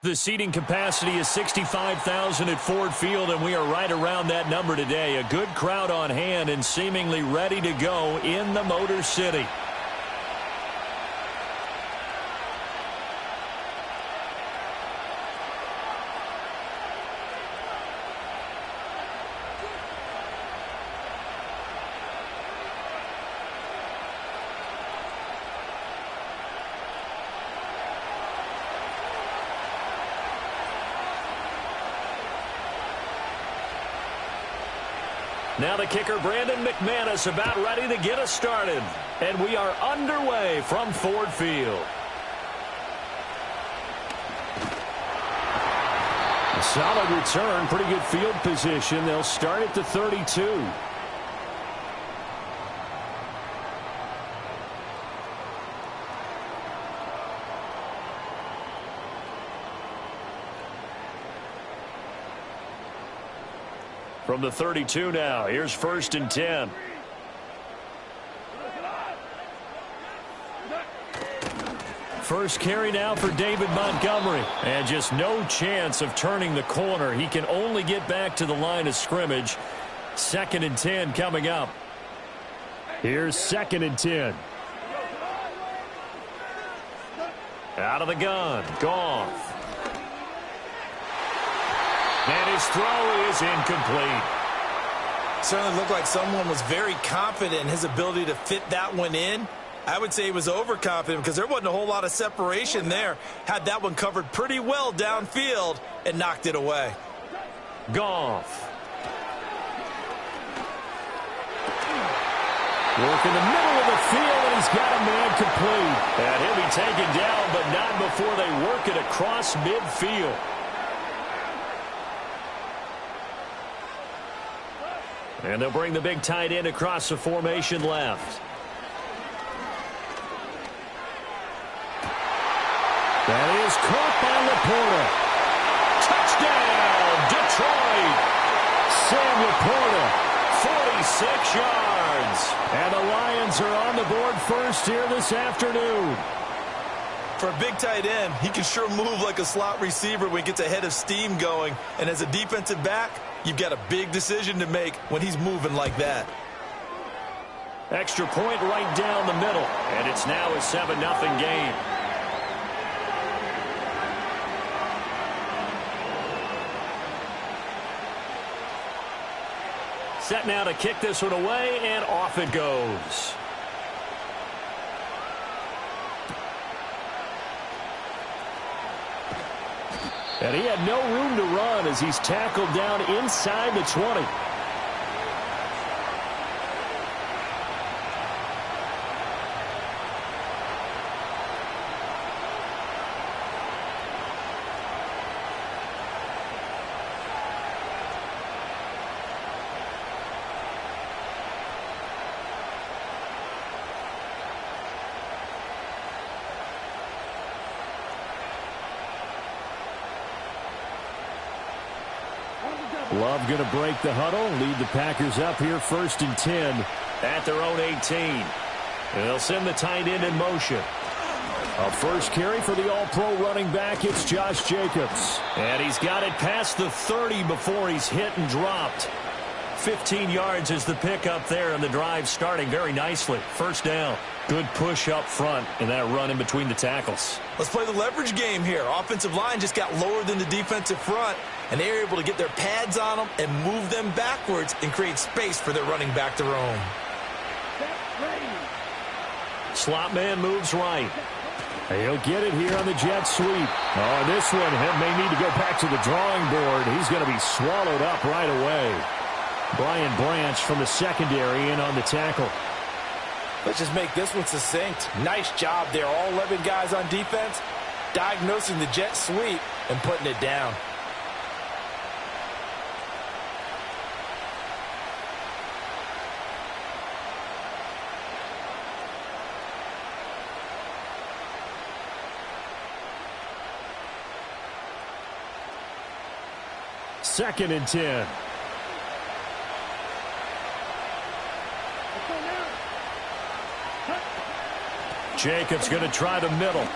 The seating capacity is 65,000 at Ford Field, and we are right around that number today. A good crowd on hand and seemingly ready to go in the Motor City. Now the kicker, Brandon McManus, about ready to get us started. And we are underway from Ford Field. A solid return, pretty good field position. They'll start at the 32. From the 32 now, here's 1st and 10. First carry now for David Montgomery. And just no chance of turning the corner. He can only get back to the line of scrimmage. 2nd and 10 coming up. Here's 2nd and 10. Out of the gun, Goff. And his throw is incomplete. Certainly looked like someone was very confident in his ability to fit that one in. I would say he was overconfident because there wasn't a whole lot of separation there. Had that one covered pretty well downfield and knocked it away. Goff. Work in the middle of the field, and he's got a man complete. And he'll be taken down, but not before they work it across midfield. And they'll bring the big tight end across the formation left. That is caught by Laporta. Touchdown, Detroit. Sam Laporta, 46 yards. And the Lions are on the board first here this afternoon. For a big tight end, he can sure move like a slot receiver when he gets a head of steam going. And as a defensive back, you've got a big decision to make when he's moving like that. Extra point right down the middle. And it's now a 7-0 game. Set now to kick this one away, and off it goes. And he had no room to run as he's tackled down inside the 20. Love going to break the huddle, lead the Packers up here 1st and 10 at their own 18. And they'll send the tight end in motion. A first carry for the all-pro running back, it's Josh Jacobs. And he's got it past the 30 before he's hit and dropped. 15 yards is the pickup there, and the drive starting very nicely. First down. Good push up front and that run in between the tackles. Let's play the leverage game here. Offensive line just got lower than the defensive front, and they were able to get their pads on them and move them backwards and create space for their running back to roam. Slot man moves right. He'll get it here on the jet sweep. Oh, this one may need to go back to the drawing board. He's going to be swallowed up right away. Brian Branch from the secondary in on the tackle. Let's just make this one succinct. Nice job there. All 11 guys on defense diagnosing the jet sweep and putting it down. Second and 10. Jacobs going to try the middle.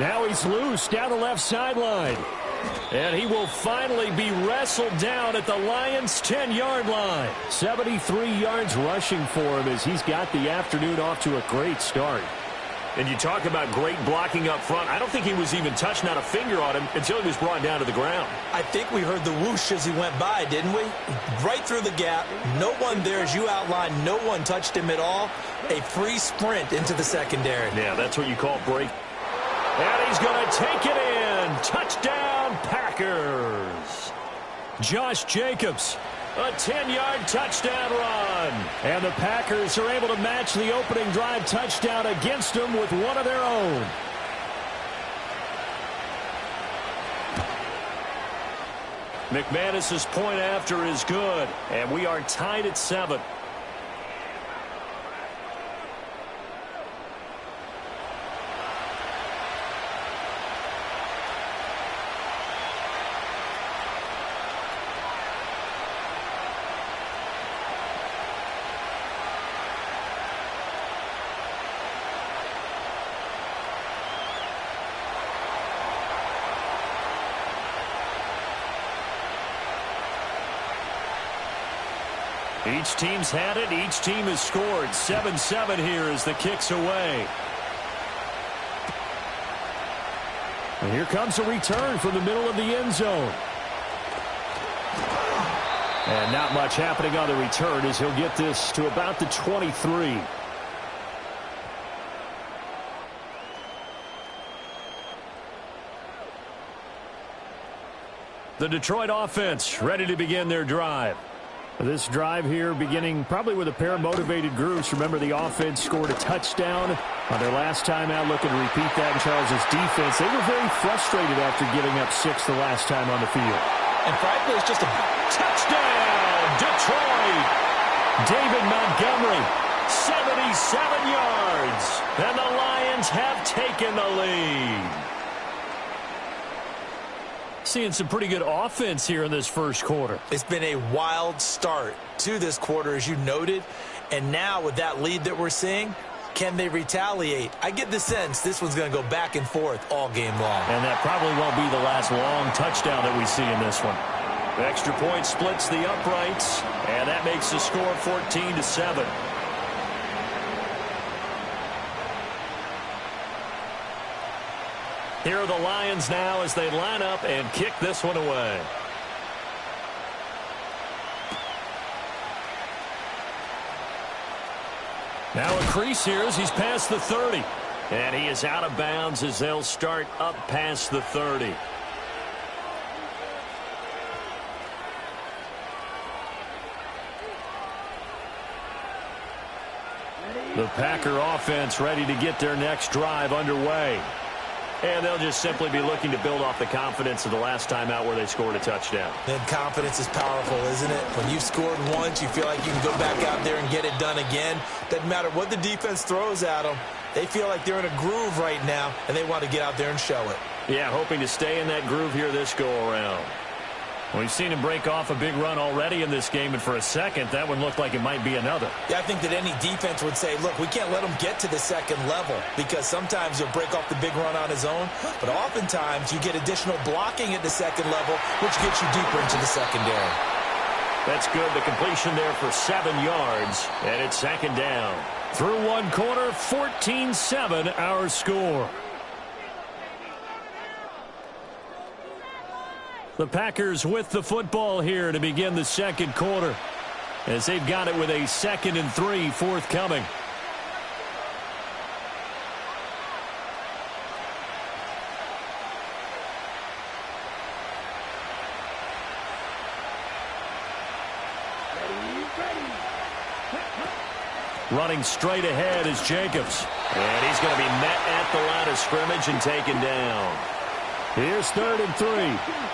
Now he's loose down the left sideline. And he will finally be wrestled down at the Lions' 10-yard line. 73 yards rushing for him as he's got the afternoon off to a great start. And you talk about great blocking up front. I don't think he was even touched, not a finger on him, until he was brought down to the ground. I think we heard the whoosh as he went by, didn't we? Right through the gap. No one there, as you outlined. No one touched him at all. A free sprint into the secondary. Yeah, that's what you call break. And he's going to take it in. Touchdown, Packers. Josh Jacobs. A 10-yard touchdown run. And the Packers are able to match the opening drive touchdown against them with one of their own. McManus's point after is good. And we are tied at 7. Each team's had it. Each team has scored. 7-7 here as the kick's away. And here comes a return from the middle of the end zone. And not much happening on the return as he'll get this to about the 23. The Detroit offense ready to begin their drive. This drive here beginning probably with a pair of motivated groups. Remember, the offense scored a touchdown on their last time out, looking to repeat that in Charles' defense. They were very frustrated after giving up 6 the last time on the field. And frankly, it's just a touchdown, Detroit. David Montgomery, 77 yards. And the Lions have taken the lead. Seeing some pretty good offense here in this first quarter. It's been a wild start to this quarter, as you noted. And now with that lead that we're seeing, can they retaliate? I get the sense this one's going to go back and forth all game long. And that probably won't be the last long touchdown that we see in this one. The extra point splits the uprights, and that makes the score 14-7. Here are the Lions now as they line up and kick this one away. Now a crease here as he's past the 30. And he is out of bounds as they'll start up past the 30. The Packer offense ready to get their next drive underway. And they'll just simply be looking to build off the confidence of the last time out where they scored a touchdown. And confidence is powerful, isn't it? When you've scored once, you feel like you can go back out there and get it done again. Doesn't matter what the defense throws at them. They feel like they're in a groove right now, and they want to get out there and show it. Yeah, hoping to stay in that groove here this go-around. We've seen him break off a big run already in this game, and for a second, that one looked like it might be another. Yeah, I think that any defense would say, look, we can't let him get to the second level, because sometimes he'll break off the big run on his own, but oftentimes you get additional blocking at the second level, which gets you deeper into the secondary. That's good. The completion there for 7 yards, and it's second down. Through one quarter, 14-7 our score. The Packers with the football here to begin the second quarter, as they've got it with a 2nd and 3 forthcoming. Running straight ahead is Jacobs. And he's going to be met at the line of scrimmage and taken down. Here's 3rd and 3.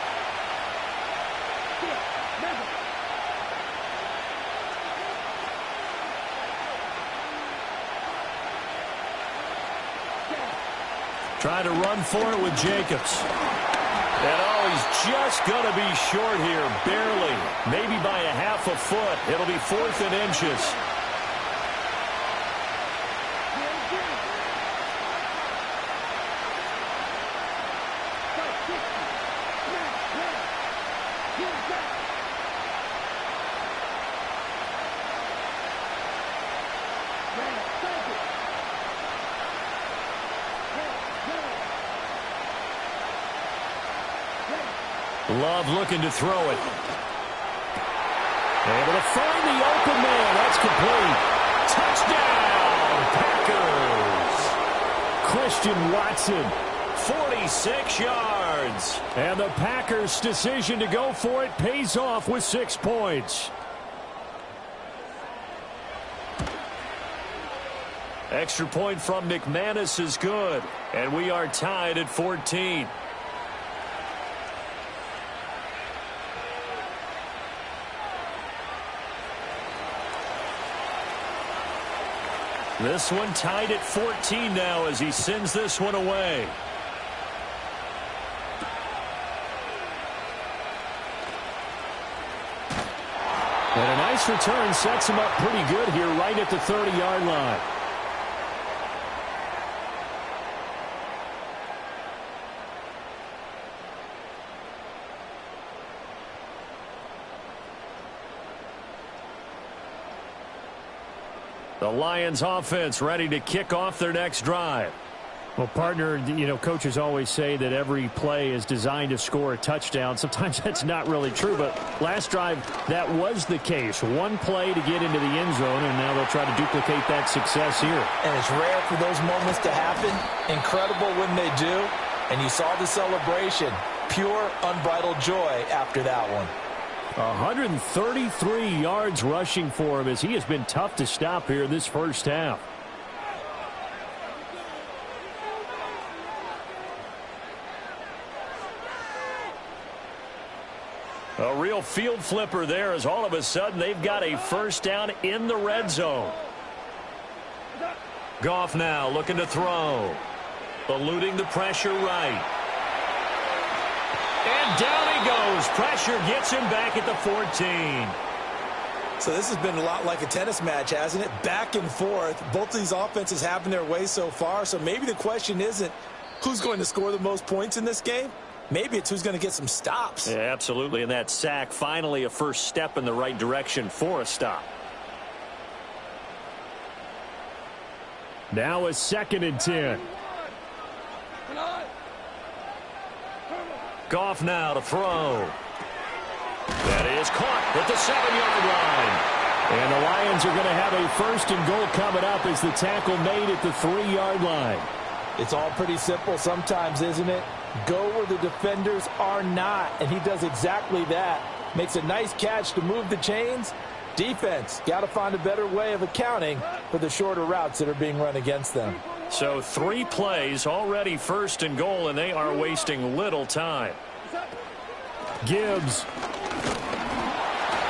Trying to run for it with Jacobs. And he's just going to be short here, barely. Maybe by a half a foot. It'll be 4th and inches. Love looking to throw it. Able to find the open man. That's complete. Touchdown, Packers. Christian Watson, 46 yards. And the Packers' decision to go for it pays off with 6 points. Extra point from McManus is good. And we are tied at 14. This one tied at 14 now as he sends this one away. And a nice return sets him up pretty good here right at the 30-yard line. The Lions offense ready to kick off their next drive. Well, partner, coaches always say that every play is designed to score a touchdown. Sometimes that's not really true, but last drive, that was the case. One play to get into the end zone, and now they'll try to duplicate that success here. And it's rare for those moments to happen. Incredible when they do. And you saw the celebration. Pure, unbridled joy after that one. 133 yards rushing for him as he has been tough to stop here in this first half. A real field flipper there as all of a sudden they've got a first down in the red zone. Goff now looking to throw. Eluding the pressure right. And down he goes. Pressure gets him back at the 14. So this has been a lot like a tennis match, hasn't it? Back and forth. Both of these offenses having their way so far. So maybe the question isn't who's going to score the most points in this game. Maybe it's who's going to get some stops. Yeah, absolutely. And that sack, finally a first step in the right direction for a stop. Now a 2nd and 10. Goff now to throw. That is caught at the 7-yard line. And the Lions are going to have a 1st and goal coming up as the tackle made at the 3-yard line. It's all pretty simple sometimes, isn't it? Go where the defenders are not, and he does exactly that. Makes a nice catch to move the chains. Defense, got to find a better way of accounting for the shorter routes that are being run against them. So 3 plays, already 1st and goal, and they are wasting little time. Gibbs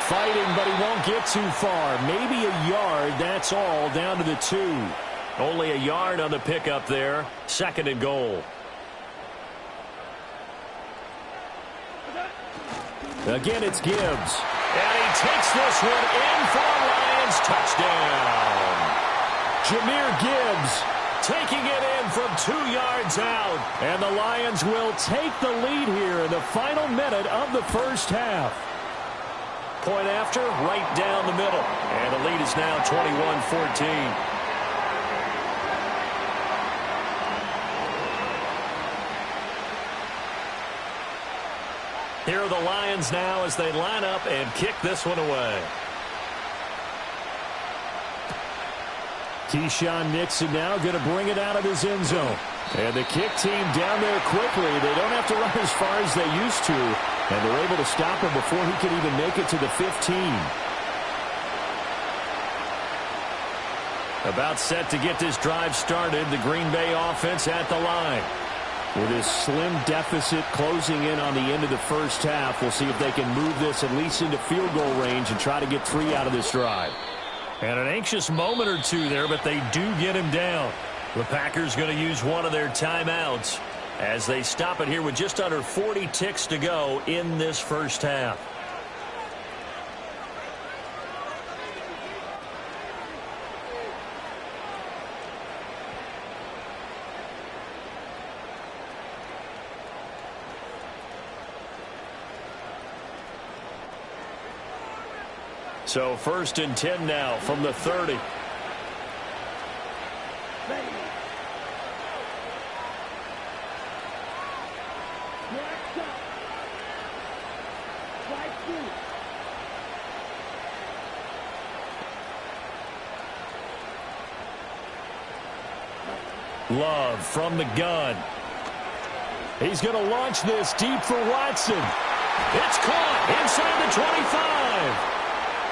fighting, but he won't get too far. Maybe a yard, that's all, down to the 2. Only a yard on the pickup there. 2nd and goal. Again, it's Gibbs. And he takes this one in for a Lions touchdown. Jahmyr Gibbs taking it in from 2 yards out. And the Lions will take the lead here in the final minute of the first half. Point after, right down the middle. And the lead is now 21-14. Here are the Lions now as they line up and kick this one away. Keyshawn Nixon now going to bring it out of his end zone. And the kick team down there quickly. They don't have to run as far as they used to. And they're able to stop him before he can even make it to the 15. About set to get this drive started. The Green Bay offense at the line. With his slim deficit closing in on the end of the first half, we'll see if they can move this at least into field goal range and try to get 3 out of this drive. And an anxious moment or two there, but they do get him down. The Packers going to use one of their timeouts as they stop it here with just under 40 ticks to go in this first half. So 1st and 10 now from the 30. Love from the gun. He's going to launch this deep for Watson. It's caught inside the 25.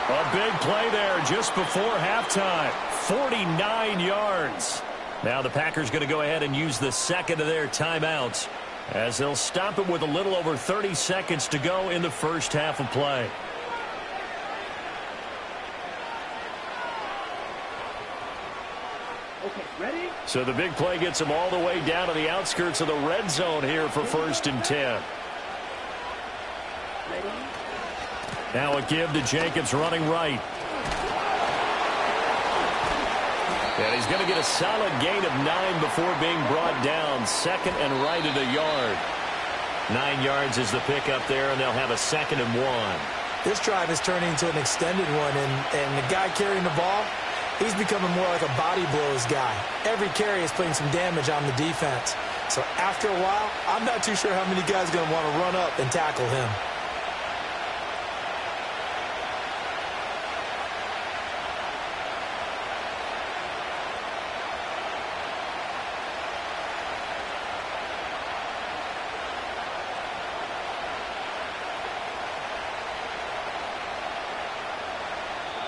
A big play there just before halftime. 49 yards. Now the Packers going to go ahead and use the second of their timeouts as they'll stop it with a little over 30 seconds to go in the first half of play. Okay, ready? So the big play gets them all the way down to the outskirts of the red zone here for 1st and 10. Ready? Now a give to Jacobs running right. And he's going to get a solid gain of 9 before being brought down. Second and right at a yard. 9 yards is the pickup there, and they'll have a 2nd and 1. This drive is turning into an extended one, and the guy carrying the ball, he's becoming more like a body blows guy. Every carry is putting some damage on the defense. So after a while, I'm not too sure how many guys are going to want to run up and tackle him.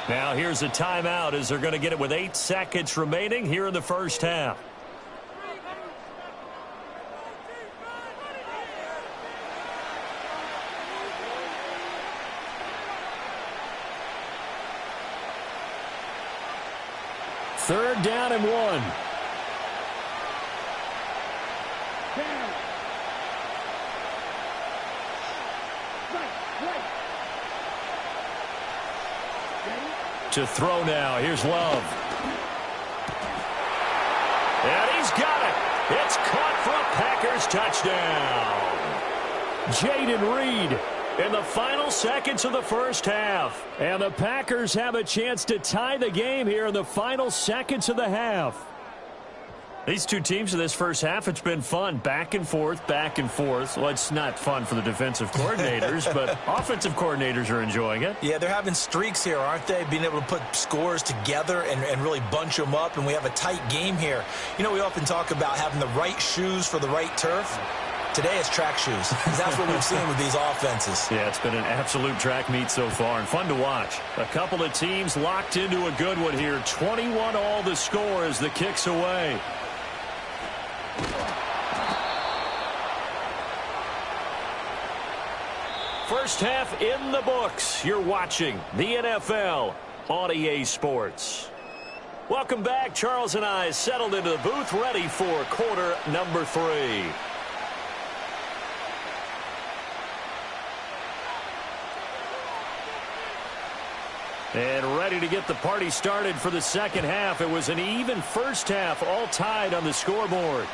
Now here's a timeout as they're going to get it with 8 seconds remaining here in the first half. Third down and 1. To throw now. Here's Love. And he's got it. It's caught for a Packers touchdown. Jaden Reed in the final seconds of the first half. And the Packers have a chance to tie the game here in the final seconds of the half. These two teams in this first half, it's been fun. Back and forth, back and forth. Well, it's not fun for the defensive coordinators, but offensive coordinators are enjoying it. Yeah, they're having streaks here, aren't they? Being able to put scores together and really bunch them up, and we have a tight game here. You know, we often talk about having the right shoes for the right turf. Today it's track shoes. That's what we've seen with these offenses. Yeah, it's been an absolute track meet so far and fun to watch. A couple of teams locked into a good one here. 21 all the score as the kick's away. First half in the books. You're watching the NFL on EA Sports. Welcome back. Charles and I settled into the booth ready for quarter number 3. And ready to get the party started for the second half. It was an even first half, all tied on the scoreboard.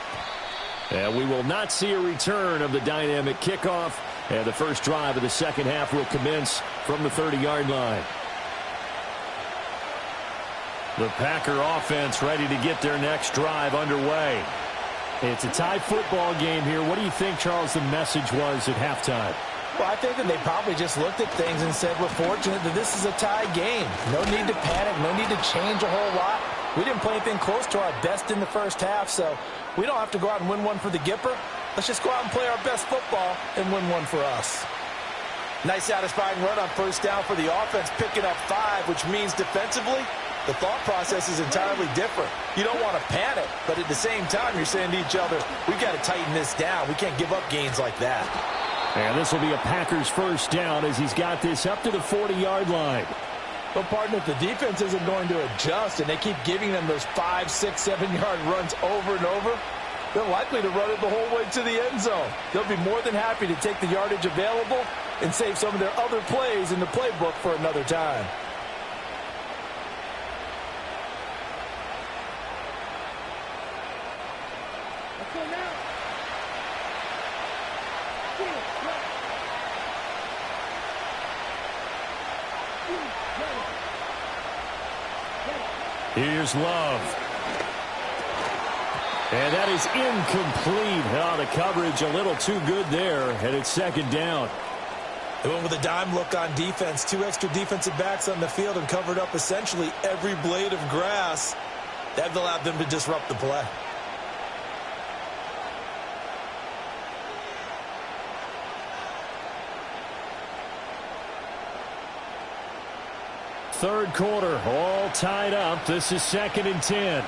And we will not see a return of the dynamic kickoff. And the first drive of the second half will commence from the 30-yard line. The Packer offense ready to get their next drive underway. It's a tie football game here. What do you think, Charles, the message was at halftime? Well, I think that they probably just looked at things and said, we're fortunate that this is a tie game. No need to panic. No need to change a whole lot. We didn't play anything close to our best in the first half, so we don't have to go out and win one for the Gipper. Let's just go out and play our best football and win one for us. Nice satisfying run on first down for the offense, picking up 5, which means defensively, the thought process is entirely different. You don't want to panic, but at the same time, you're saying to each other, we've got to tighten this down. We can't give up gains like that. And this will be a Packers first down as he's got this up to the 40-yard line. But, partner, if the defense isn't going to adjust and they keep giving them those 5, 6, 7-yard runs over and over, they're likely to run it the whole way to the end zone. They'll be more than happy to take the yardage available and save some of their other plays in the playbook for another time. Here's Love. And that is incomplete. Oh, the coverage a little too good there, and it's second down. They went with a dime look on defense. 2 extra defensive backs on the field and covered up essentially every blade of grass. That allowed them to disrupt the play. Third quarter, all tied up. This is 2nd and 10.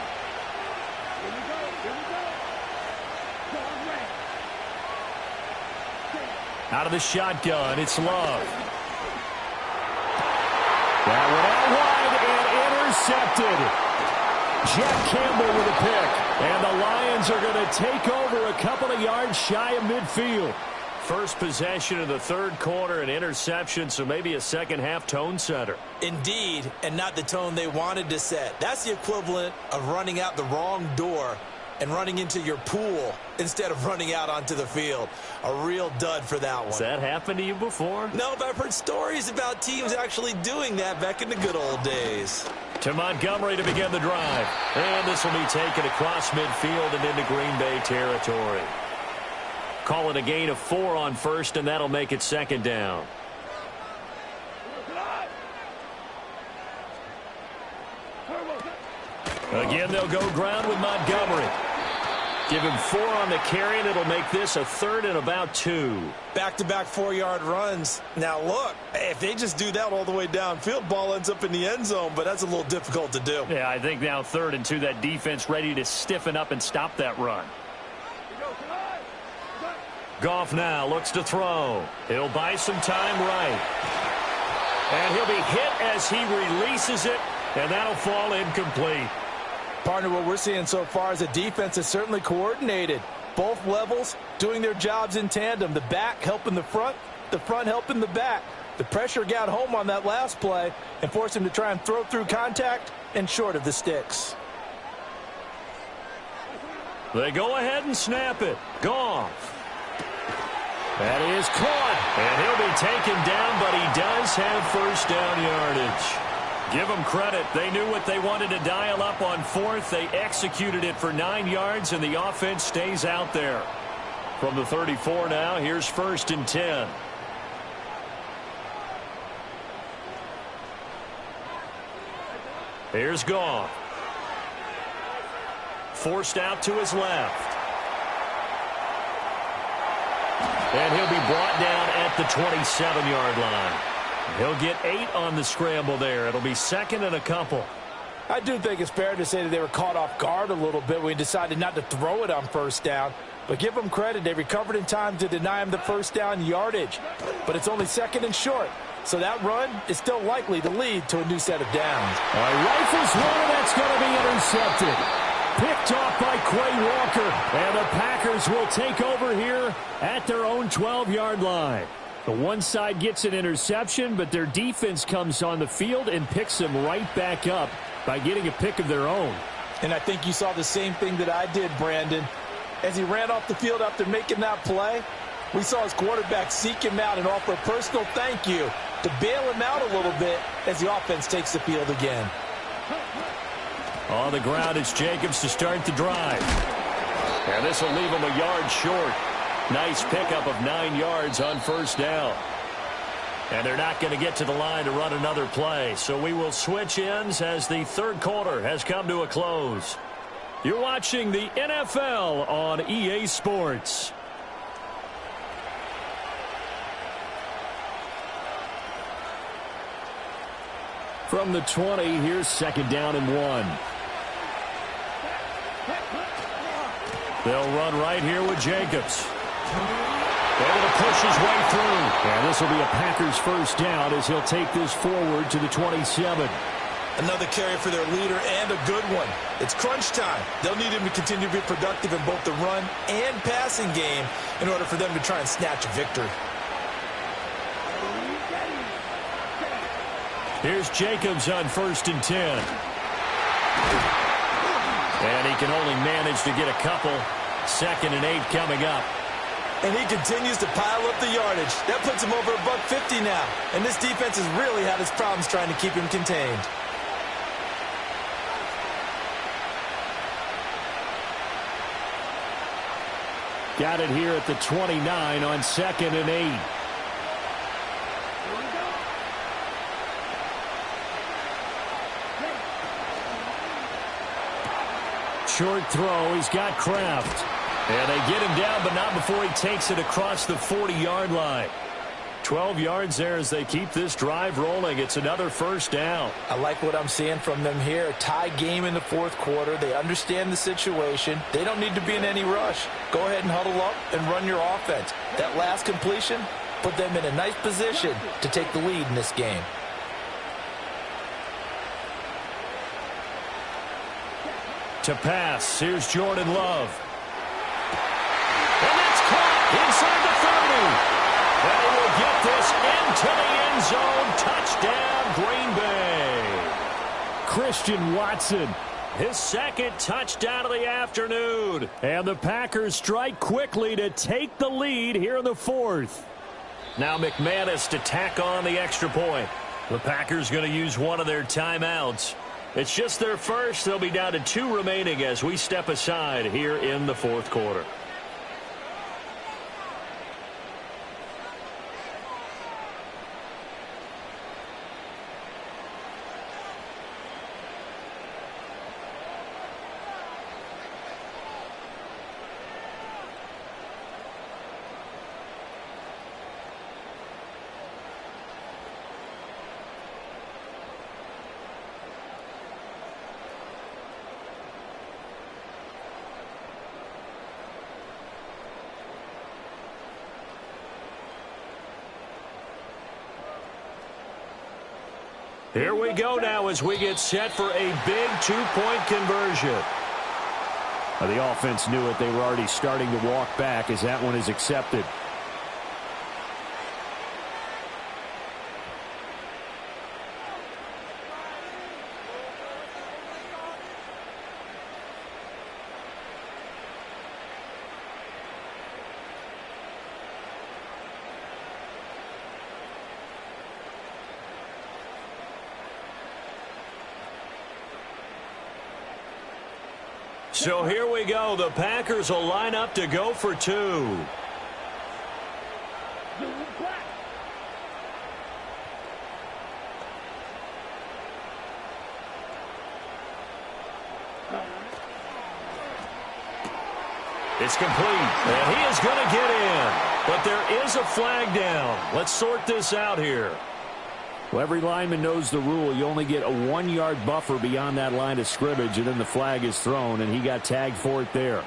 Out of the shotgun, it's Love. That went out wide and intercepted. Jack Campbell with a pick. And the Lions are going to take over a couple of yards shy of midfield. First possession of the third quarter, an interception, so maybe a second-half tone setter. Indeed, and not the tone they wanted to set. That's the equivalent of running out the wrong door and running into your pool instead of running out onto the field. A real dud for that one. Has that happened to you before? No, but I've heard stories about teams actually doing that back in the good old days. To Montgomery to begin the drive. And this will be taken across midfield and into Green Bay territory. Call it a gain of 4 on first, and that'll make it 2nd down. Again, they'll go ground with Montgomery. Give him 4 on the carry, and it'll make this a 3rd and about 2. Back-to-back 4-yard runs. Now, look, if they just do that all the way downfield, ball ends up in the end zone, but that's a little difficult to do. Yeah, I think now 3rd and 2, that defense ready to stiffen up and stop that run. Goff now looks to throw. He'll buy some time right. And he'll be hit as he releases it, and that'll fall incomplete. Partner, what we're seeing so far is a defense is certainly coordinated. Both levels doing their jobs in tandem. The back helping the front helping the back. The pressure got home on that last play and forced him to try and throw through contact and short of the sticks. They go ahead and snap it. Goff. That is caught, and he'll be taken down, but he does have first down yardage. Give them credit. They knew what they wanted to dial up on 4th. They executed it for 9 yards, and the offense stays out there. From the 34 now, here's 1st and 10. Here's Goff. Forced out to his left. And he'll be brought down at the 27-yard line. He'll get 8 on the scramble there. It'll be 2nd and a couple. I do think it's fair to say that they were caught off guard a little bit when we decided not to throw it on first down. But give them credit. They recovered in time to deny him the first down yardage. But it's only 2nd and short. So that run is still likely to lead to a new set of downs. Rifles one, and that's going to be intercepted. Picked off by Quay Walker, and the Packers will take over here at their own 12-yard line. The one side gets an interception, but their defense comes on the field and picks them right back up by getting a pick of their own. And I think you saw the same thing that I did, Brandon. As he ran off the field after making that play, we saw his quarterback seek him out and offer a personal thank you to bail him out a little bit as the offense takes the field again. On the ground, it's Jacobs to start the drive. And this will leave him a yard short. Nice pickup of 9 yards on first down. And they're not going to get to the line to run another play. So we will switch ends as the third quarter has come to a close. You're watching the NFL on EA Sports. From the 20, here's 2nd down and 1. They'll run right here with Jacobs. Able to push his way through. And this will be a Packers first down as he'll take this forward to the 27. Another carry for their leader and a good one. It's crunch time. They'll need him to continue to be productive in both the run and passing game in order for them to try and snatch a victory. Here's Jacobs on 1st and 10. And he can only manage to get a couple. 2nd and 8 coming up. And he continues to pile up the yardage. That puts him over $150 now. And this defense has really had its problems trying to keep him contained. Got it here at the 29 on 2nd and 8. short throw. He's got Kraft. And they get him down, but not before he takes it across the 40-yard line. 12 yards there as they keep this drive rolling. It's another first down. I like what I'm seeing from them here. A tie game in the fourth quarter. They understand the situation. They don't need to be in any rush. Go ahead and huddle up and run your offense. That last completion put them in a nice position to take the lead in this game. To pass, here's Jordan Love. And that's caught inside the 30. And he will get this into the end zone. Touchdown, Green Bay. Christian Watson. His second touchdown of the afternoon. And the Packers strike quickly to take the lead here in the fourth. Now McManus to tack on the extra point. The Packers going to use one of their timeouts. It's just their first. They'll be down to 2 remaining as we step aside here in the fourth quarter. Here we go now as we get set for a big 2-point conversion. The offense knew it. They were already starting to walk back as that one is accepted. So here we go. The Packers will line up to go for 2. It's complete. And he is going to get in. But there is a flag down. Let's sort this out here. Well, every lineman knows the rule. You only get a 1-yard buffer beyond that line of scrimmage, and then the flag is thrown, and he got tagged for it there.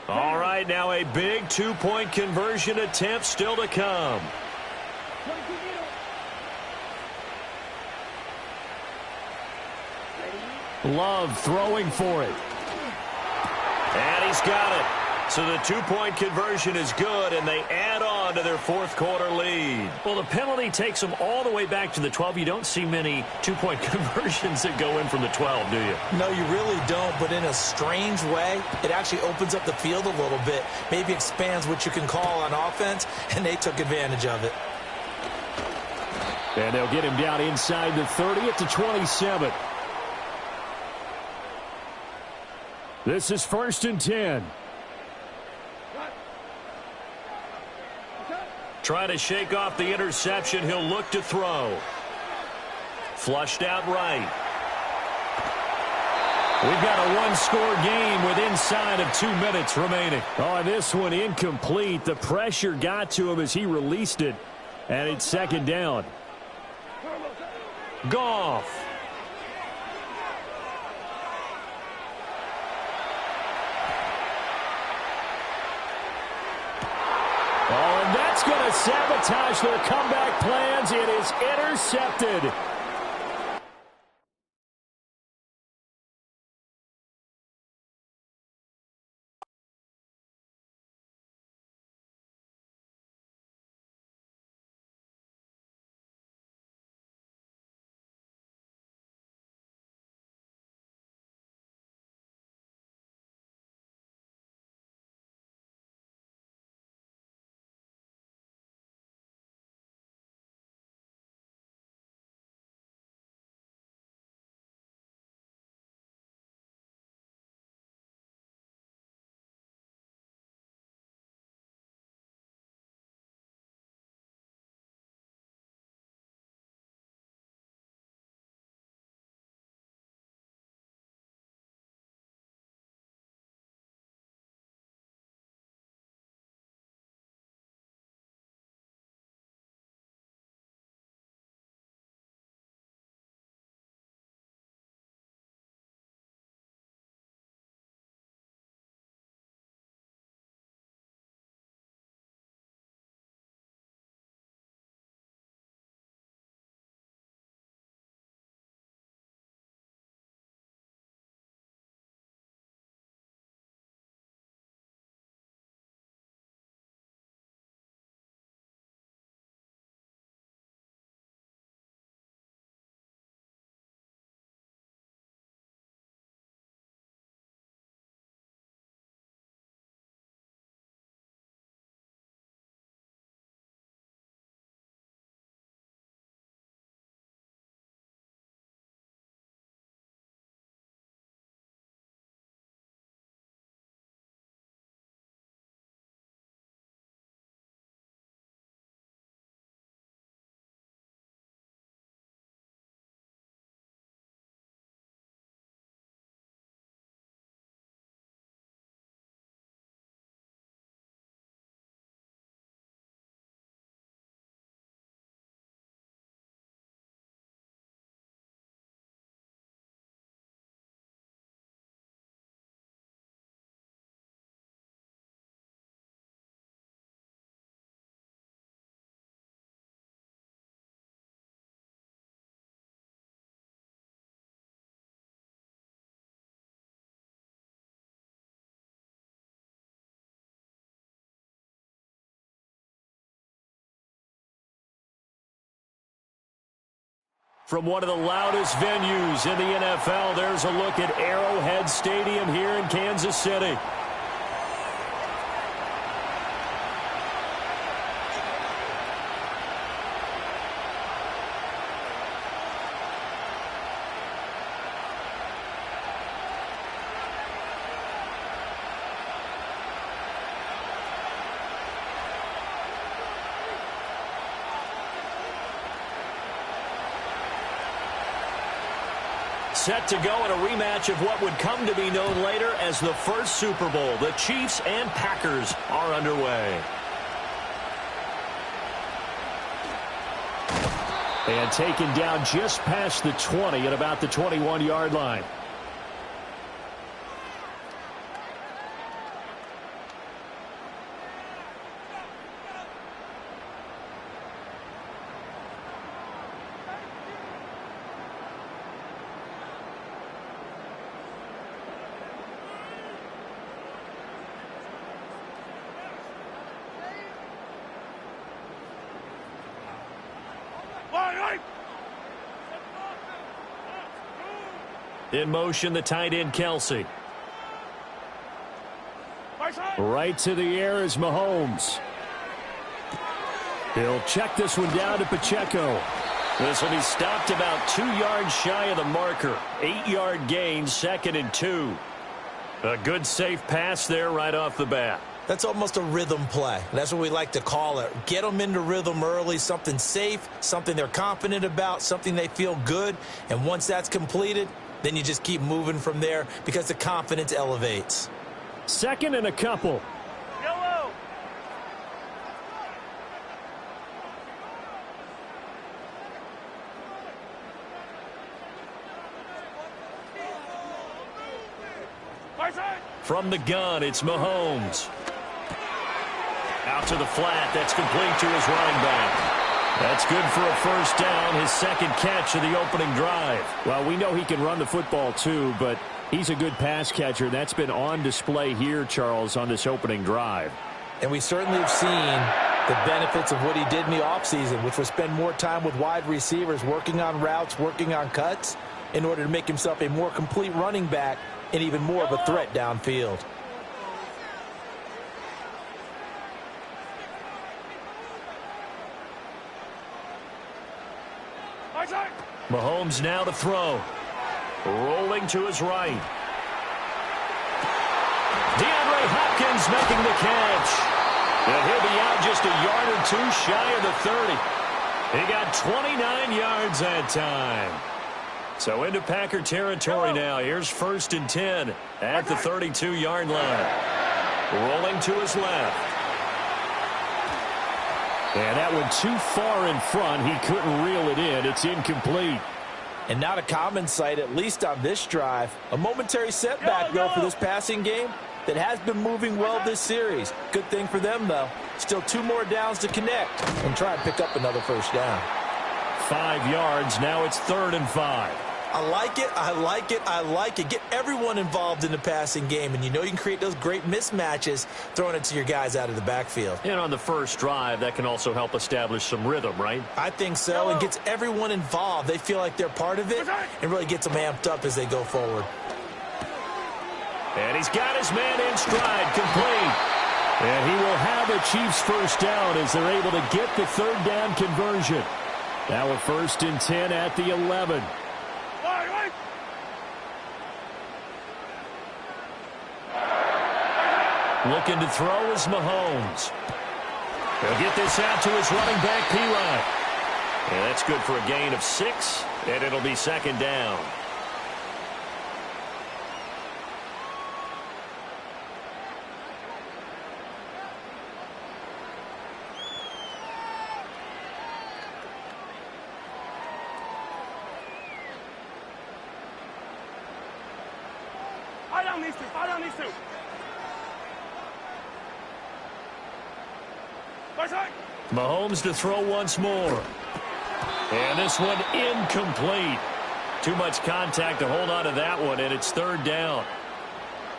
All right, now a big 2-point conversion attempt still to come. Love throwing for it. And he's got it. So the 2-point conversion is good, and they add on to their fourth quarter lead. Well, the penalty takes them all the way back to the 12. You don't see many 2-point conversions that go in from the 12, do you? No, you really don't, but in a strange way, it actually opens up the field a little bit, maybe expands what you can call on offense, and they took advantage of it. And they'll get him down inside the 30 at the 27. This is 1st and 10. Trying to shake off the interception. He'll look to throw. Flushed out right. We've got a 1-score game with inside of 2 minutes remaining. Oh, and this one incomplete. The pressure got to him as he released it. And it's 2nd down. Goff. Oh, and that's going to sabotage their comeback plans. It is intercepted. from one of the loudest venues in the NFL. There's a look at Arrowhead Stadium here in Kansas City. Set to go in a rematch of what would come to be known later as the first Super Bowl. The Chiefs and Packers are underway. And taken down just past the 20 at about the 21-yard line. In motion, the tight end, Kelsey. Right to the air is Mahomes. He'll check this one down to Pacheco. This will be stopped about 2 yards shy of the marker. 8-yard gain, 2nd and 2. A good, safe pass there right off the bat. That's almost a rhythm play. That's what we like to call it. Get them into rhythm early, something safe, something they're confident about, something they feel good. And once that's completed, then you just keep moving from there because the confidence elevates. 2nd and a couple. Yellow. From the gun, it's Mahomes. Out to the flat. That's complete to his running back. That's good for a first down, his 2nd catch of the opening drive. Well, we know he can run the football too, but he's a good pass catcher. That's been on display here, Charles, on this opening drive. And we certainly have seen the benefits of what he did in the offseason, which was spend more time with wide receivers, working on routes, working on cuts, in order to make himself a more complete running back and even more of a threat downfield. Mahomes now to throw. Rolling to his right. DeAndre Hopkins making the catch. And he'll be out just a yard or 2 shy of the 30. He got 29 yards that time. So into Packer territory now. Here's 1st and 10 at the 32-yard line. Rolling to his left. And that one too far in front. He couldn't reel it in. It's incomplete. And not a common sight, at least on this drive. A momentary setback, though, for this passing game that has been moving well this series. Good thing for them, though. Still 2 more downs to connect and try and pick up another first down. 5 yards. Now it's 3rd and 5. I like it, I like it, I like it. Get everyone involved in the passing game, and you know you can create those great mismatches throwing it to your guys out of the backfield. And on the first drive, that can also help establish some rhythm, right? I think so, and gets everyone involved. They feel like they're part of it and really gets them amped up as they go forward. And he's got his man in stride, complete. And he will have a Chiefs first down as they're able to get the 3rd down conversion. Now a 1st and 10 at the 11. Looking to throw is Mahomes. He'll get this out to his running back, P-Line. And that's good for a gain of 6, and it'll be 2nd down. Fire down these two. Fire down these two. Mahomes to throw once more. And this one incomplete. Too much contact to hold on to that one, and it's 3rd down.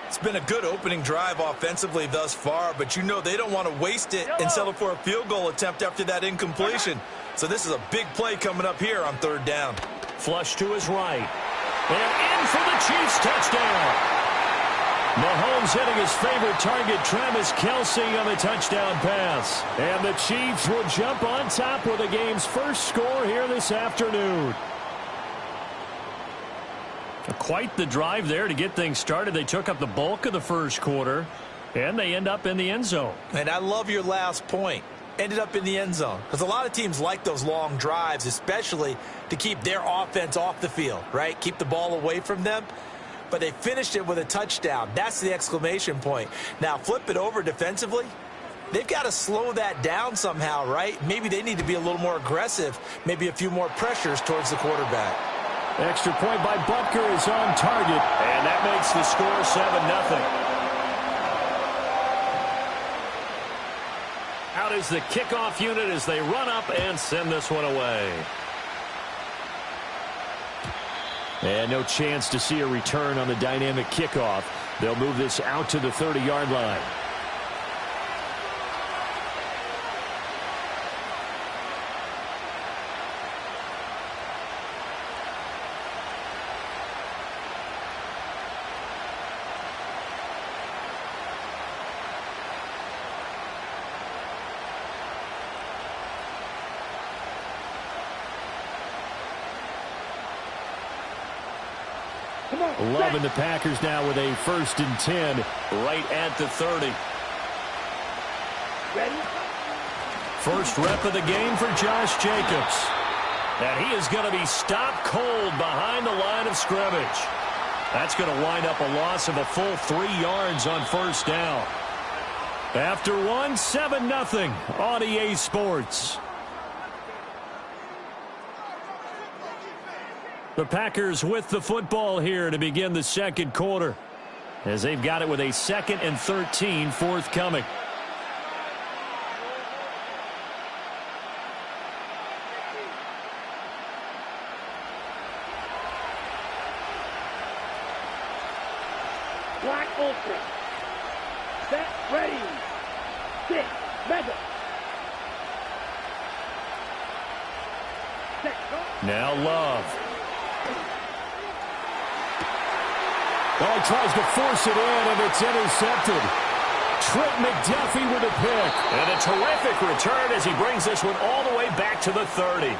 It's been a good opening drive offensively thus far, but you know they don't want to waste it and settle for a field goal attempt after that incompletion. So this is a big play coming up here on 3rd down. Flush to his right. And in for the Chiefs touchdown. Mahomes hitting his favorite target, Travis Kelce, on the touchdown pass. And the Chiefs will jump on top with the game's first score here this afternoon. Quite the drive there to get things started. They took up the bulk of the first quarter, and they end up in the end zone. And I love your last point. Ended up in the end zone. Because a lot of teams like those long drives, especially to keep their offense off the field, right? Keep the ball away from them. But they finished it with a touchdown. That's the exclamation point. Now, flip it over defensively. They've got to slow that down somehow, right? Maybe they need to be a little more aggressive. Maybe a few more pressures towards the quarterback. Extra point by Butker is on target. And that makes the score 7-0. Out is the kickoff unit as they run up and send this one away. And no chance to see a return on the dynamic kickoff. They'll move this out to the 30-yard line. Loving the Packers now with a 1st and 10 right at the 30. Ready? First rep of the game for Josh Jacobs. And he is going to be stopped cold behind the line of scrimmage. That's going to wind up a loss of a full 3 yards on first down. After one, 7-0 on EA Sports. The Packers with the football here to begin the second quarter, as they've got it with a 2nd and 13 forthcoming. Black ultra. Set, ready. Six, mega. Set, go. Now Love. Well, he tries to force it in, and it's intercepted. Trent McDuffie with a pick. And a terrific return as he brings this one all the way back to the 30.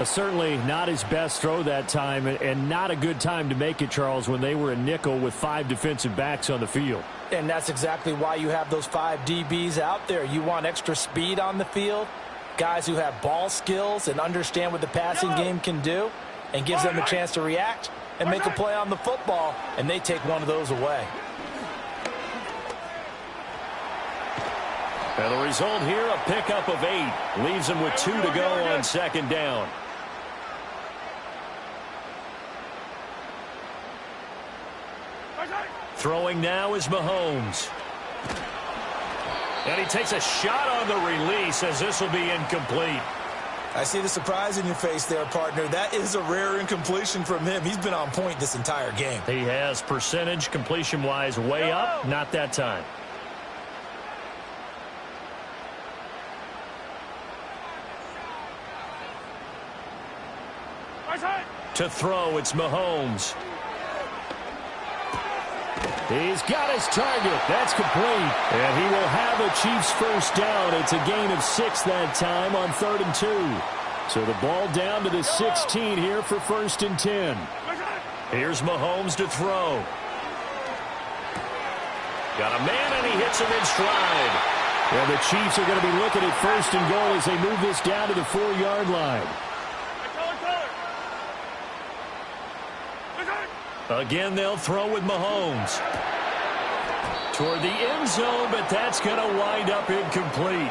Certainly not his best throw that time, and not a good time to make it, Charles, when they were a nickel with 5 defensive backs on the field. And that's exactly why you have those 5 DBs out there. You want extra speed on the field, guys who have ball skills and understand what the passing game can do, and gives them a chance to react and make a play on the football, and they take one of those away. And the result here, a pickup of 8. Leaves them with 2 to go on second down. Throwing now is Mahomes. And he takes a shot on the release as this will be incomplete. I see the surprise in your face there, partner. That is a rare incompletion from him. He's been on point this entire game. He has percentage completion-wise way up. Not that time. To throw, it's Mahomes. He's got his target. That's complete. And he will have a Chiefs first down. It's a gain of 6 that time on 3rd and 2. So the ball down to the 16 here for 1st and 10. Here's Mahomes to throw. Got a man, and he hits him in stride. And the Chiefs are going to be looking at 1st and goal as they move this down to the 4-yard line. Again, they'll throw with Mahomes. Toward the end zone, but that's going to wind up incomplete.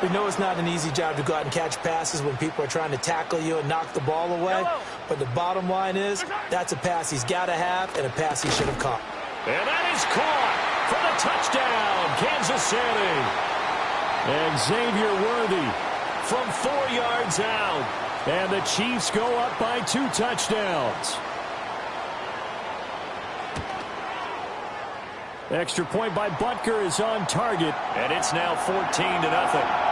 We know it's not an easy job to go out and catch passes when people are trying to tackle you and knock the ball away. But the bottom line is, that's a pass he's got to have and a pass he should have caught. And that is caught for the touchdown, Kansas City. And Xavier Worthy from 4 yards out. And the Chiefs go up by 2 touchdowns. Extra point by Butker is on target. And it's now 14-0.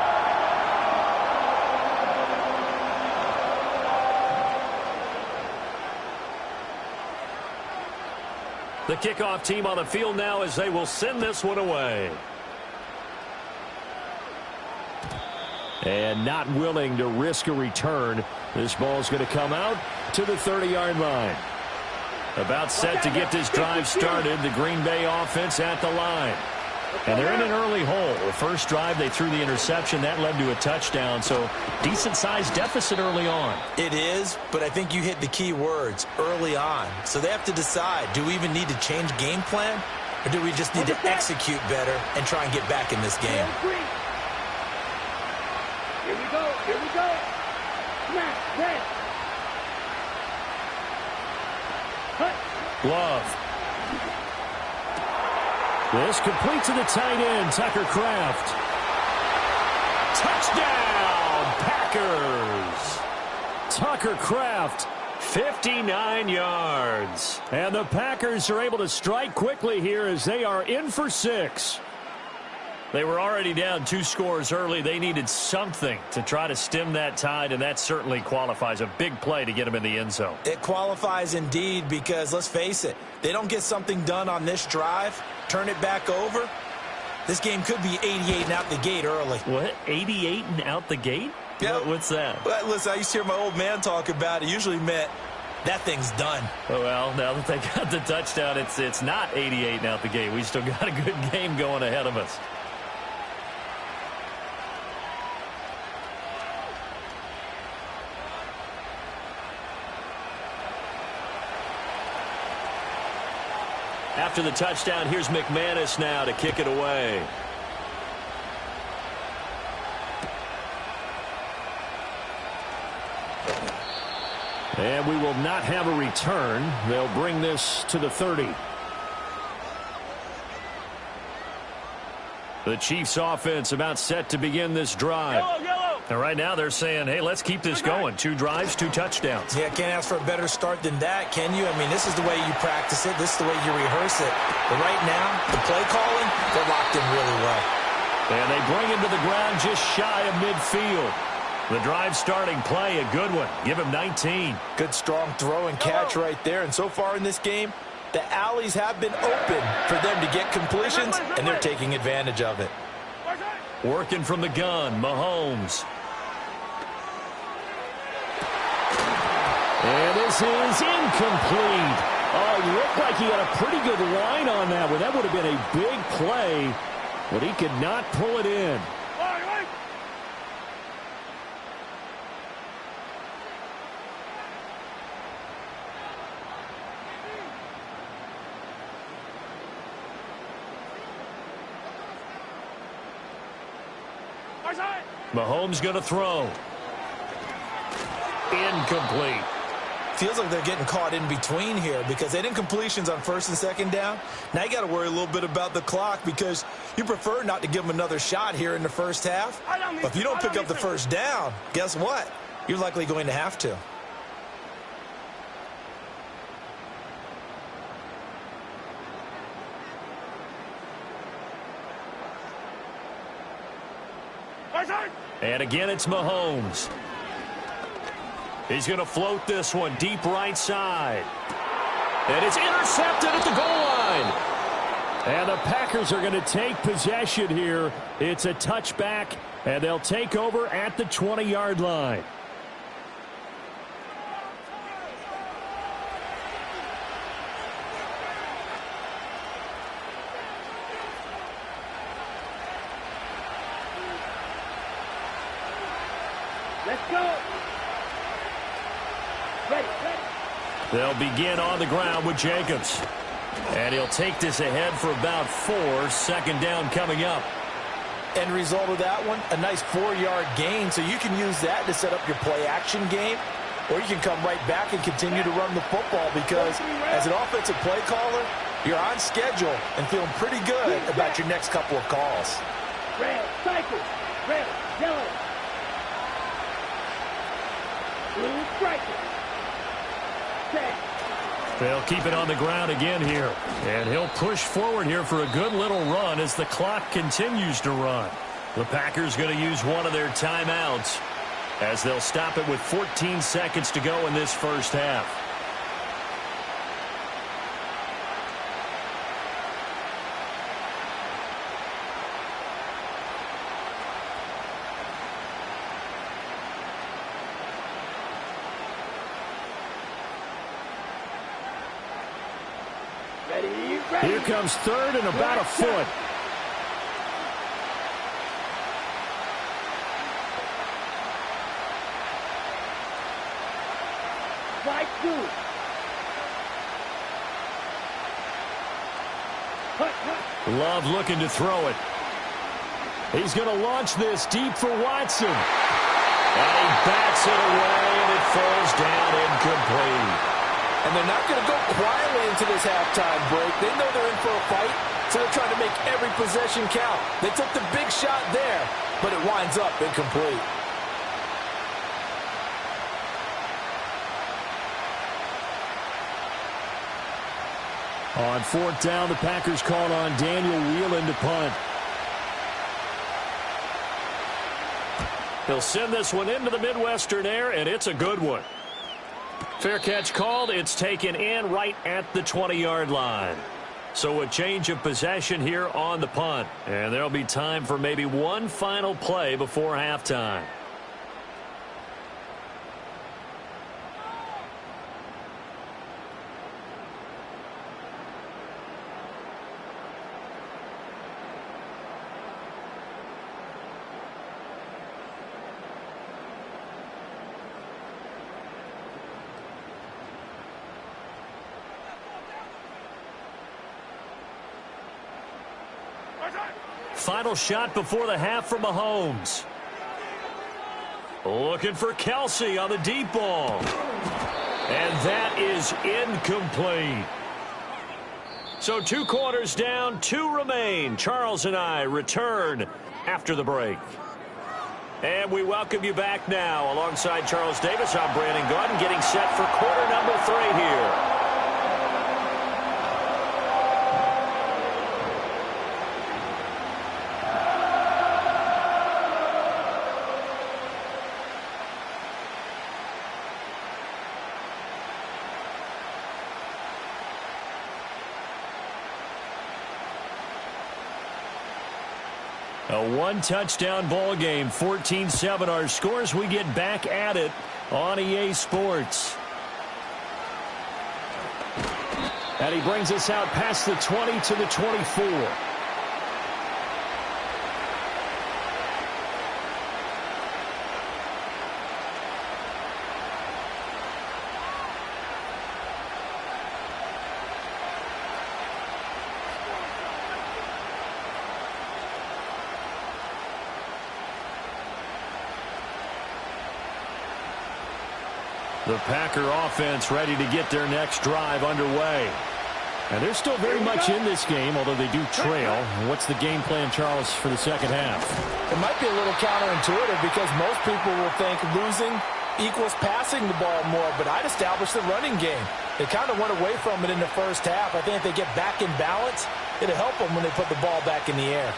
The kickoff team on the field now as they will send this one away. And not willing to risk a return. This ball's going to come out to the 30-yard line. About set to get this drive started. The Green Bay offense at the line. And they're in an early hole. The first drive, they threw the interception. That led to a touchdown. So decent-sized deficit early on. It is, but I think you hit the key words, early on. So they have to decide, do we even need to change game plan? Or do we just need to execute better and try and get back in this game? Here we go. Here we go. Smash. Red. Cut. Love. This complete to the tight end, Tucker Kraft. Touchdown, Packers. Tucker Kraft, 59 yards. And the Packers are able to strike quickly here as they are in for 6. They were already down 2 scores early. They needed something to try to stem that tide, and that certainly qualifies. A big play to get them in the end zone. It qualifies indeed because, let's face it, they don't get something done on this drive, turn it back over, this game could be 88 and out the gate early. What? 88 and out the gate? Yeah. What's that? Well, listen, I used to hear my old man talk about it. Usually meant that thing's done. Oh, well, now that they got the touchdown, it's not 88 and out the gate. We still got a good game going ahead of us. After the touchdown, here's McManus now to kick it away. And we will not have a return. They'll bring this to the 30. The Chiefs offense about set to begin this drive. And right now they're saying, hey, let's keep this going. 2 drives, 2 touchdowns. Yeah, can't ask for a better start than that, can you? I mean, this is the way you practice it. This is the way you rehearse it. But right now, the play calling, they're locked in really well. And they bring him to the ground just shy of midfield. The drive starting play, a good one. Give him 19. Good, strong throw and catch right there. And so far in this game, the alleys have been open for them to get completions, and they're taking advantage of it. Working from the gun, Mahomes. And this is incomplete. Oh, it looked like he had a pretty good line on that one. That would have been a big play, but he could not pull it in. Mahomes going to throw. Incomplete. Feels like they're getting caught in between here because they didn't completions on 1st and 2nd down. Now you got to worry a little bit about the clock because you prefer not to give them another shot here in the first half. But if you don't pick up the 1st down, guess what? You're likely going to have to. And again, it's Mahomes. He's going to float this one deep right side. And it's intercepted at the goal line. And the Packers are going to take possession here. It's a touchback, and they'll take over at the 20-yard line. Let's go. Ready. They'll begin on the ground with Jacobs. And he'll take this ahead for about 4. 2nd down coming up. End result of that one, a nice 4-yard gain. So you can use that to set up your play-action game. Or you can come right back and continue to run the football because as an offensive play caller, you're on schedule and feeling pretty good about your next couple of calls. Red, cycle. Red, yellow. Blue, striker. Set. They'll keep it on the ground again here. And he'll push forward here for a good little run as the clock continues to run. The Packers going to use one of their timeouts as they'll stop it with 14 seconds to go in this first half. Ready. Here comes third and about a foot. Strike 2. Love looking to throw it. He's going to launch this deep for Watson. And he bats it away, and it falls down incomplete. And they're not going to go quietly into this halftime break. They know they're in for a fight, so they're trying to make every possession count. They took the big shot there, but it winds up incomplete. On fourth down, the Packers called on Daniel Whelan to punt. He'll send this one into the Midwestern air, and it's a good one. Fair catch called. It's taken in right at the 20-yard line. So a change of possession here on the punt. And there'll be time for maybe one final play before halftime. Final shot before the half from Mahomes. Looking for Kelsey on the deep ball. And that is incomplete. So 2 quarters down, 2 remain. Charles and I return after the break. And we welcome you back now. Alongside Charles Davis, I'm Brandon Gaudin, getting set for quarter number 3 here. A one-touchdown ball game, 14-7 our scores. We get back at it on EA Sports. And he brings us out past the 20 to the 24. The Packer offense ready to get their next drive underway. And they're still very much in this game, although they do trail. What's the game plan, Charles, for the second half? It might be a little counterintuitive because most people will think losing equals passing the ball more, but I'd establish the running game. They kind of went away from it in the first half. I think if they get back in balance, it'll help them when they put the ball back in the air.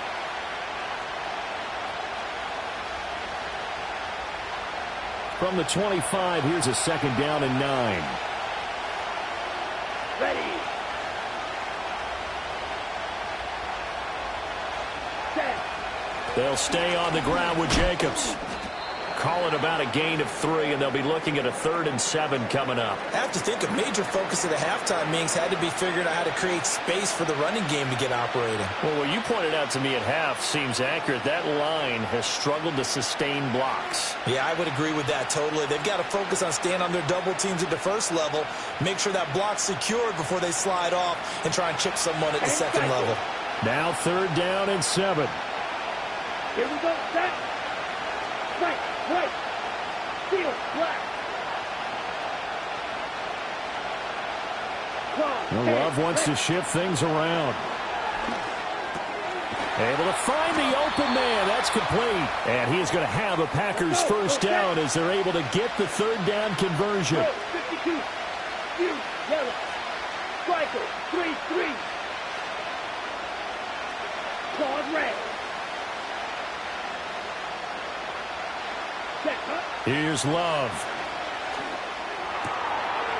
From the 25, here's a second down and 9. Ready. Set. They'll stay on the ground with Jacobs. Call it about a gain of 3, and they'll be looking at a 3rd and 7 coming up. I have to think a major focus of the halftime meetings had to be figuring out how to create space for the running game to get operating. Well, what you pointed out to me at half seems accurate. That line has struggled to sustain blocks. Yeah, I would agree with that totally. They've got to focus on staying on their double teams at the first level, make sure that block's secured before they slide off and try and chip someone at the second level. Now 3rd down and 7. Here we go. Set. Right. Right. Field. Black. Love wants to shift things around. Able to find the open man. That's complete. And he is going to have a Packers first down as they're able to get the 3rd down conversion. 52. You. Yellow. Striker. 3-3. Claude red. Here's Love.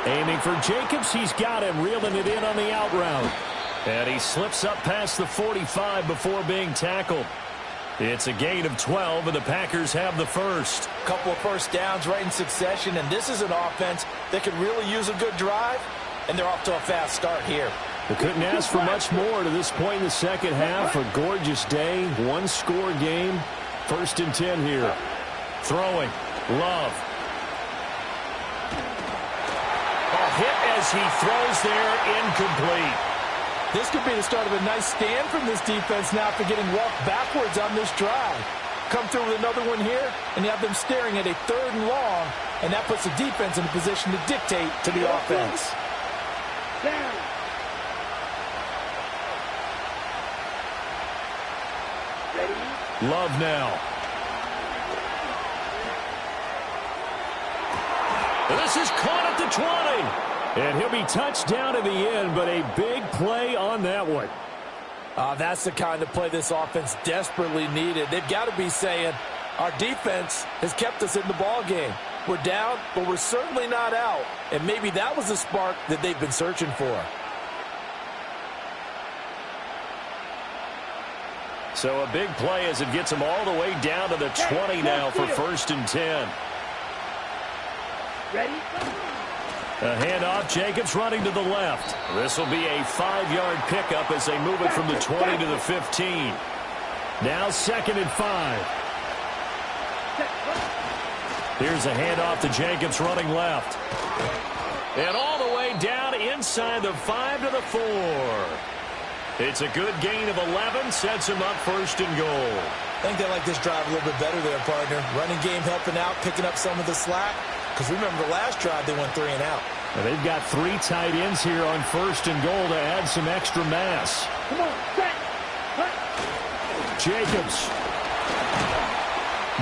Aiming for Jacobs. He's got him, reeling it in on the out route. And he slips up past the 45 before being tackled. It's a gain of 12, and the Packers have the first. Couple of first downs right in succession, and this is an offense that could really use a good drive, and they're off to a fast start here. They couldn't ask for much more to this point in the second half. A gorgeous day, one-score game. 1st and 10 here. Throwing. Love. A hit as he throws there, incomplete. This could be the start of a nice stand from this defense now after getting walked backwards on this drive. Come through with another one here, and you have them staring at a 3rd and long, and that puts the defense in a position to dictate to the offense. Down. Love now. This is caught at the 20. And he'll be touched down in the end, but a big play on that one. That's the kind of play this offense desperately needed. They've got to be saying, our defense has kept us in the ball game. We're down, but we're certainly not out. And maybe that was the spark that they've been searching for. So a big play as it gets them all the way down to the 20 now for 1st and 10. Ready? A handoff, Jacobs running to the left. This will be a 5-yard pickup as they move it from the 20 to the 15. Now 2nd and 5. Here's a handoff to Jacobs running left. And all the way down inside the 5 to the 4. It's a good gain of 11, sets him up 1st and goal. I think they like this drive a little bit better there, partner. Running game helping out, picking up some of the slack. Because remember, the last drive, they went 3 and out. Now they've got 3 tight ends here on 1st and goal to add some extra mass. Come on, set. Jacobs.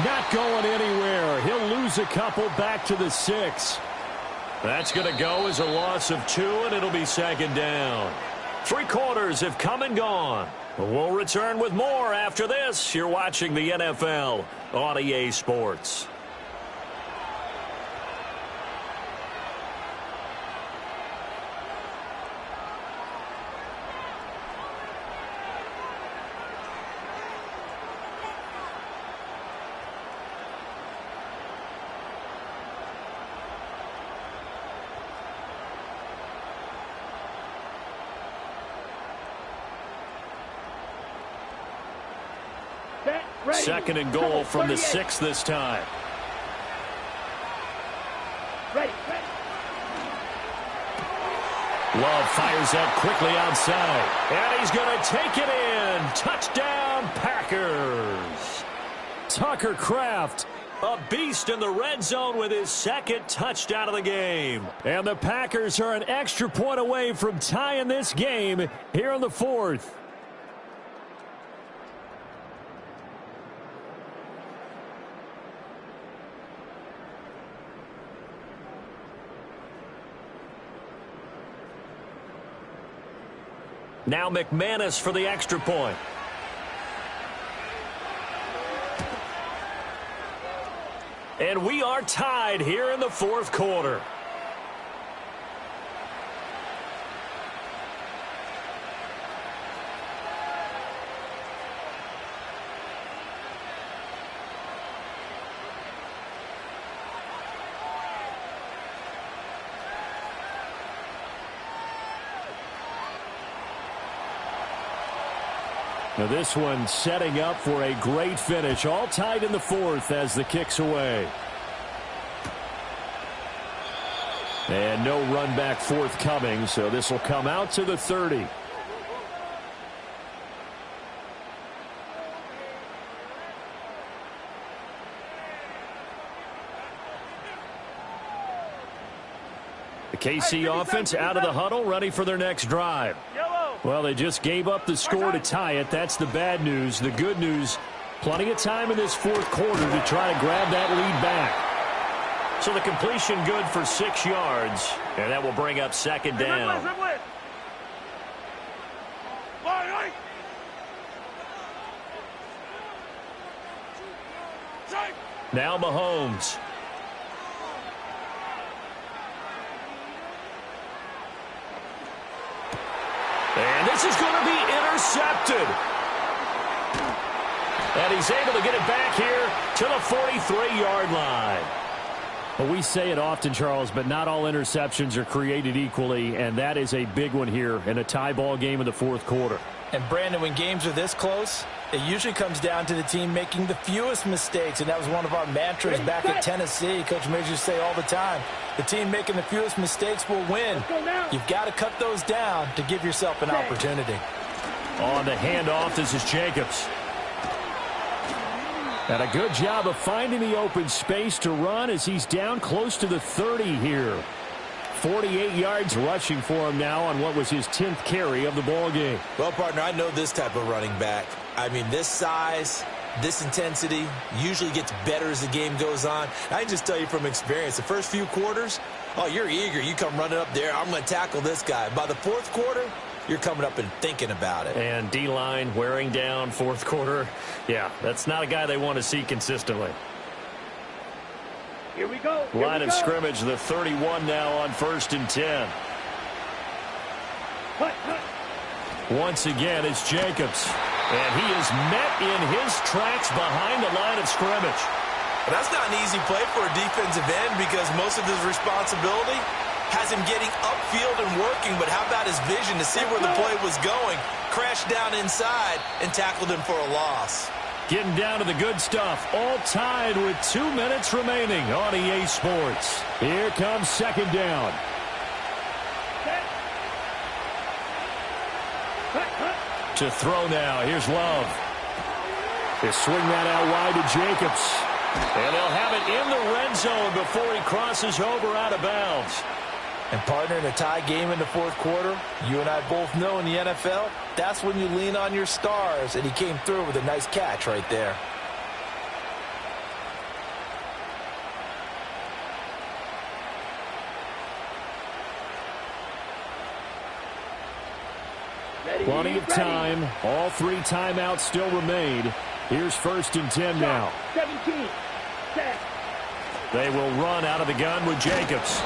Not going anywhere. He'll lose a couple back to the 6. That's going to go as a loss of 2, and it'll be 2nd down. 3 quarters have come and gone. We'll return with more after this. You're watching the NFL on EA Sports. Ready. 2nd and goal from the 6 this time. Ready. Love fires that quickly outside. And he's going to take it in. Touchdown, Packers. Tucker Kraft, a beast in the red zone with his 2nd touchdown of the game. And the Packers are an extra point away from tying this game here in the 4th. Now McManus for the extra point. And we are tied here in the 4th quarter. Now this one setting up for a great finish. All tied in the 4th as the kick's away. And no run back forthcoming, so this will come out to the 30. The KC offense out of the huddle, ready for their next drive. Well, they just gave up the score to tie it. That's the bad news. The good news, plenty of time in this 4th quarter to try to grab that lead back. So the completion good for 6 yards, and that will bring up 2nd down. Now Mahomes. And this is going to be intercepted. And he's able to get it back here to the 43-yard line. Well, we say it often, Charles, but not all interceptions are created equally, and that is a big one here in a tie ball game in the fourth quarter. And, Brandon, when games are this close, it usually comes down to the team making the fewest mistakes, and that was one of our mantras back at Tennessee. Coach Majors used to say all the time, the team making the fewest mistakes will win. You've got to cut those down to give yourself an opportunity. On the handoff, this is Jacobs. And a good job of finding the open space to run as he's down close to the 30 here. 48 yards rushing for him now on what was his 10th carry of the ball game. Well, partner, I know this type of running back. I mean, this size, this intensity usually gets better as the game goes on. I can just tell you from experience, the first few quarters, oh, you're eager. You come running up there, I'm going to tackle this guy. By the fourth quarter, you're coming up and thinking about it. And D-line wearing down fourth quarter. Yeah, that's not a guy they want to see consistently. Here we go. Line of scrimmage, the 31 now on 1st and 10. Once again, it's Jacobs. And he is met in his tracks behind the line of scrimmage. But that's not an easy play for a defensive end because most of his responsibility has him getting upfield and working, but how about his vision to see where the play was going, crashed down inside, and tackled him for a loss. Getting down to the good stuff, all tied with 2 minutes remaining on EA Sports. Here comes second down. To throw now, here's Love. They swing that out wide to Jacobs. And they'll have it in the red zone before he crosses over out of bounds. And, partner, in a tie game in the fourth quarter, you and I both know in the NFL, that's when you lean on your stars, and he came through with a nice catch right there. Plenty of time. All 3 timeouts still remain. Here's 1st and 10 now. 17. They will run out of the gun with Jacobs.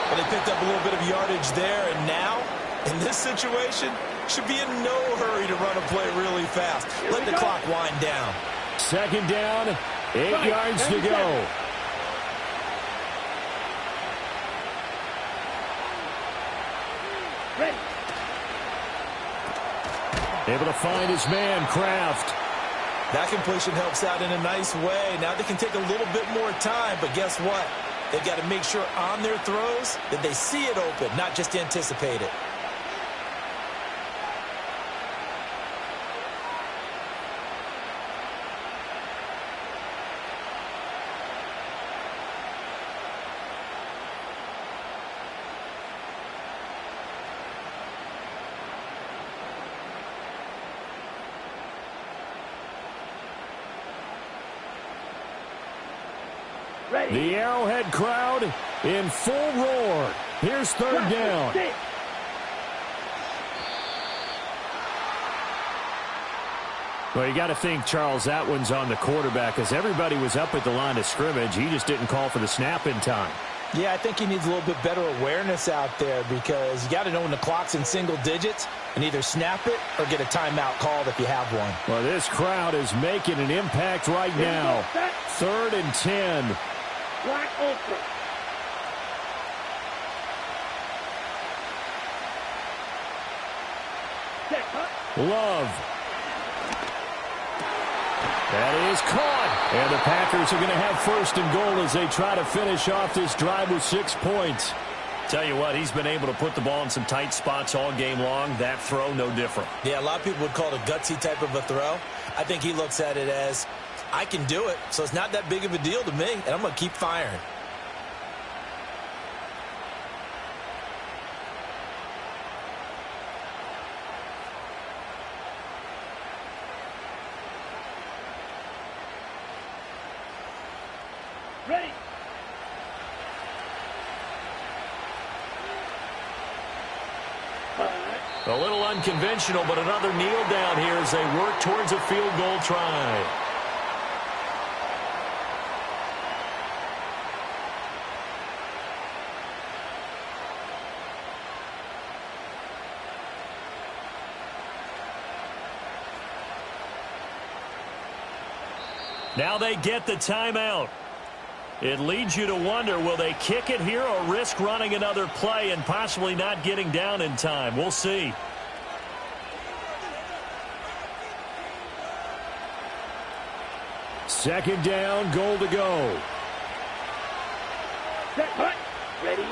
Well, they picked up a little bit of yardage there, and now, in this situation, should be in no hurry to run a play really fast. Let the clock wind down. Second down, 8 yards to go. Ready. Able to find his man, Kraft. That completion helps out in a nice way. Now they can take a little bit more time, but guess what? They've got to make sure on their throws that they see it open, not just anticipate it. The Arrowhead crowd in full roar. Here's third down. Well, you got to think, Charles, that one's on the quarterback as everybody was up at the line of scrimmage. He just didn't call for the snap in time. Yeah, I think he needs a little bit better awareness out there because you got to know when the clock's in single digits and either snap it or get a timeout called if you have one. Well, this crowd is making an impact right now. 3rd and 10. Black Ultra. Love. That is caught. And the Packers are going to have 1st and goal as they try to finish off this drive with 6 points. Tell you what, he's been able to put the ball in some tight spots all game long. That throw, no different. Yeah, a lot of people would call it a gutsy type of a throw. I think he looks at it as, I can do it, so it's not that big of a deal to me, and I'm going to keep firing. Ready. A little unconventional, but another kneel down here as they work towards a field goal try. Now they get the timeout. It leads you to wonder, will they kick it here or risk running another play and possibly not getting down in time? We'll see. Second down, goal to go. Set, hut. Ready.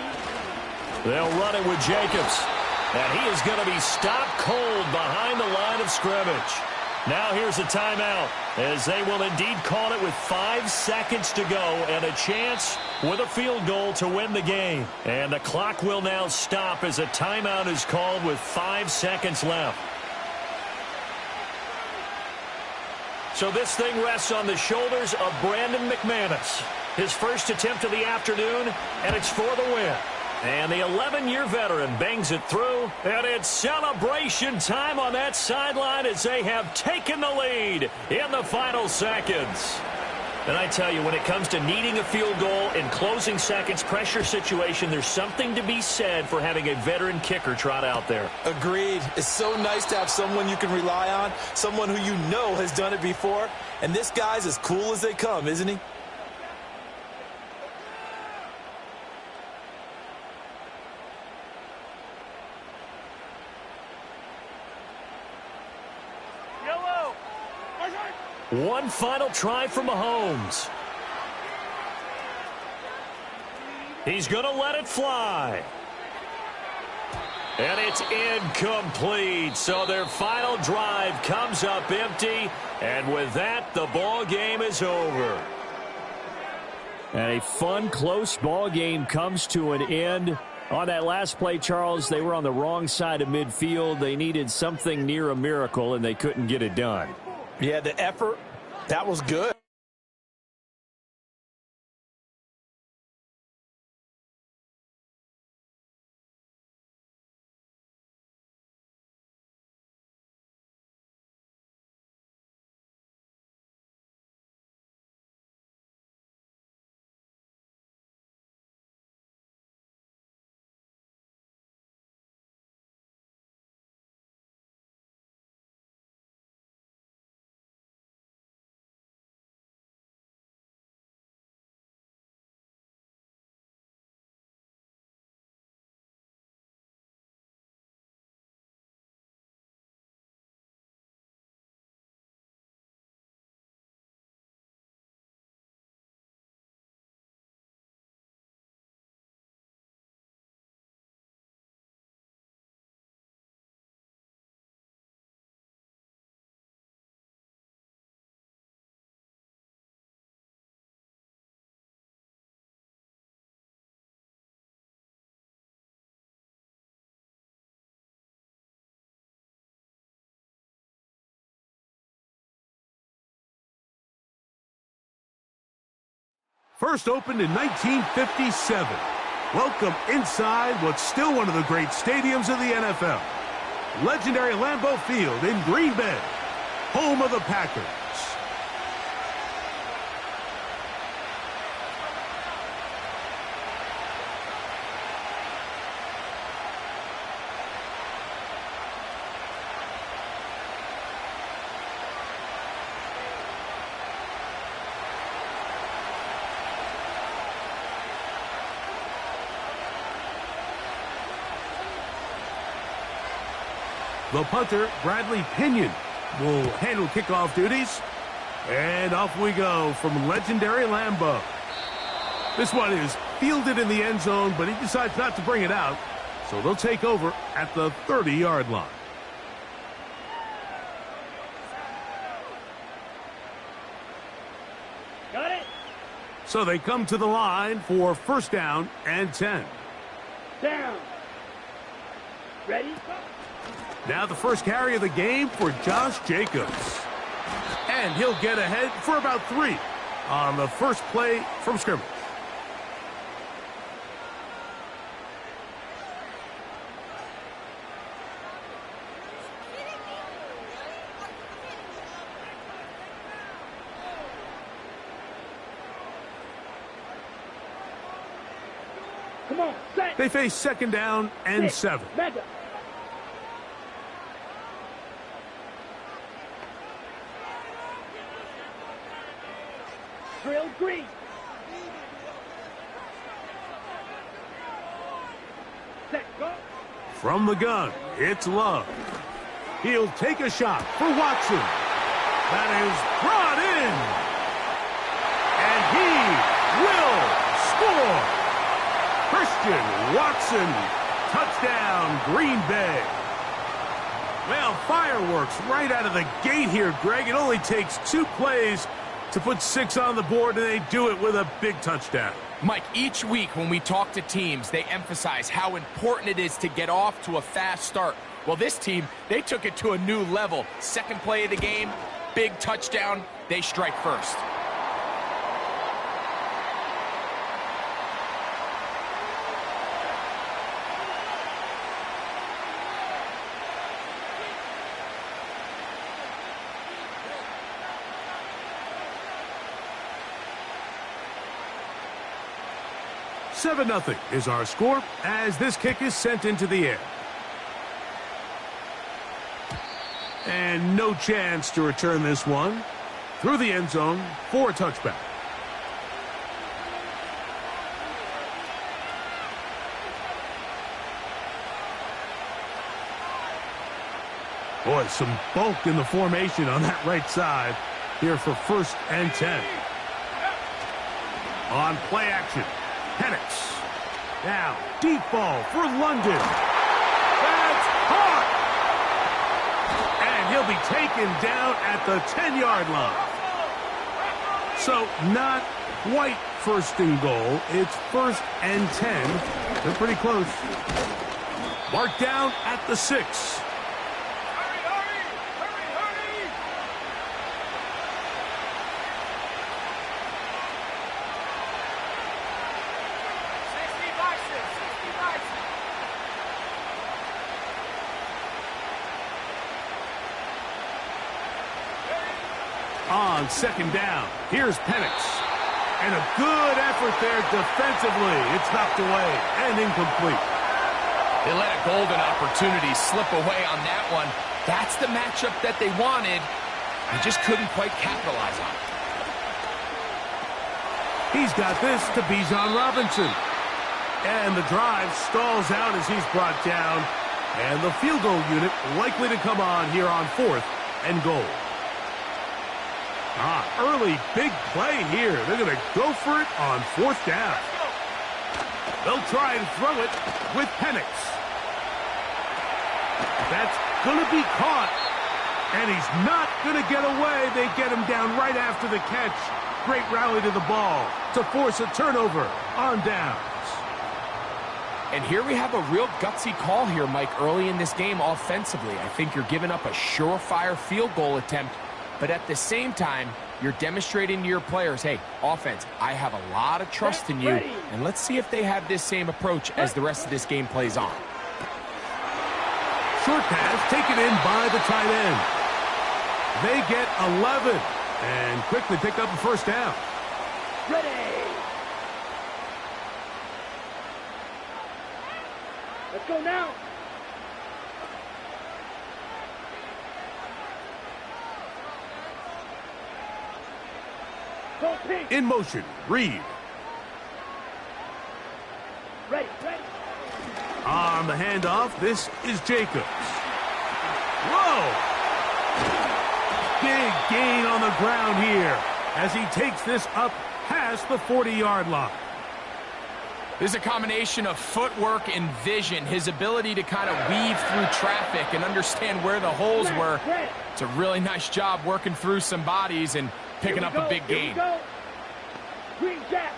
They'll run it with Jacobs. And he is going to be stopped cold behind the line of scrimmage. Now here's a timeout, as they will indeed call it with 5 seconds to go and a chance with a field goal to win the game. And the clock will now stop as a timeout is called with 5 seconds left. So this thing rests on the shoulders of Brandon McManus. His first attempt of the afternoon, and it's for the win. And the 11-year veteran bangs it through, and it's celebration time on that sideline as they have taken the lead in the final seconds. And I tell you, when it comes to needing a field goal in closing seconds, pressure situation, there's something to be said for having a veteran kicker trot out there. Agreed. It's so nice to have someone you can rely on, someone who you know has done it before. And this guy's as cool as they come, isn't he? One final try from Mahomes. He's going to let it fly. And it's incomplete. So their final drive comes up empty. And with that, the ball game is over. And a fun, close ball game comes to an end. On that last play, Charles, they were on the wrong side of midfield. They needed something near a miracle, and they couldn't get it done. Yeah, the effort, that was good. First opened in 1957. Welcome inside what's still one of the great stadiums of the NFL. Legendary Lambeau Field in Green Bay, home of the Packers. The punter, Bradley Pinion, will handle kickoff duties. And off we go from legendary Lambeau. This one is fielded in the end zone, but he decides not to bring it out. So they'll take over at the 30-yard line. Got it. So they come to the line for first down and 10. Down. Ready? Now the first carry of the game for Josh Jacobs. And he'll get ahead for about 3 on the first play from scrimmage. Come on, set. They face second down and 7. Mega. Drill green. From the gun, it's Love. He'll take a shot for Watson. That is brought in. And he will score. Christian Watson, touchdown, Green Bay. Well, fireworks right out of the gate here, Greg. It only takes 2 plays to put 6 on the board, and they do it with a big touchdown. Mike, each week when we talk to teams, they emphasize how important it is to get off to a fast start. Well, this team, they took it to a new level. Second play of the game, big touchdown, they strike first. Seven 0 is our score as this kick is sent into the air. And no chance to return this one through the end zone for a touchback. Boy, some bulk in the formation on that right side here for 1st and 10. On play action, Penix. Now, deep ball for London. That's caught! And he'll be taken down at the 10-yard line. So, not quite 1st and goal. It's 1st and 10. They're pretty close. Marked down at the 6. On 2nd down, here's Penix. And a good effort there defensively. It's knocked away and incomplete. They let a golden opportunity slip away on that one. That's the matchup that they wanted. They just couldn't quite capitalize on it. He's got this to Bijan Robinson. And the drive stalls out as he's brought down. And the field goal unit likely to come on here on 4th and goal. Early big play here. They're going to go for it on 4th down. They'll try and throw it with Penix. That's going to be caught. And he's not going to get away. They get him down right after the catch. Great rally to the ball to force a turnover on downs. And here we have a real gutsy call here, Mike, early in this game offensively. I think you're giving up a surefire field goal attempt. But at the same time, you're demonstrating to your players, hey, offense, I have a lot of trust in you, and let's see if they have this same approach as the rest of this game plays on. Short pass taken in by the tight end. They get 11 and quickly pick up a 1st down. Ready. Let's go now. In motion, Reed. Ready. On the handoff, this is Jacobs. Whoa! Big gain on the ground here as he takes this up past the 40-yard line. This is a combination of footwork and vision, his ability to kind of weave through traffic and understand where the holes were. It's a really nice job working through some bodies and picking up a big gain. Green jack.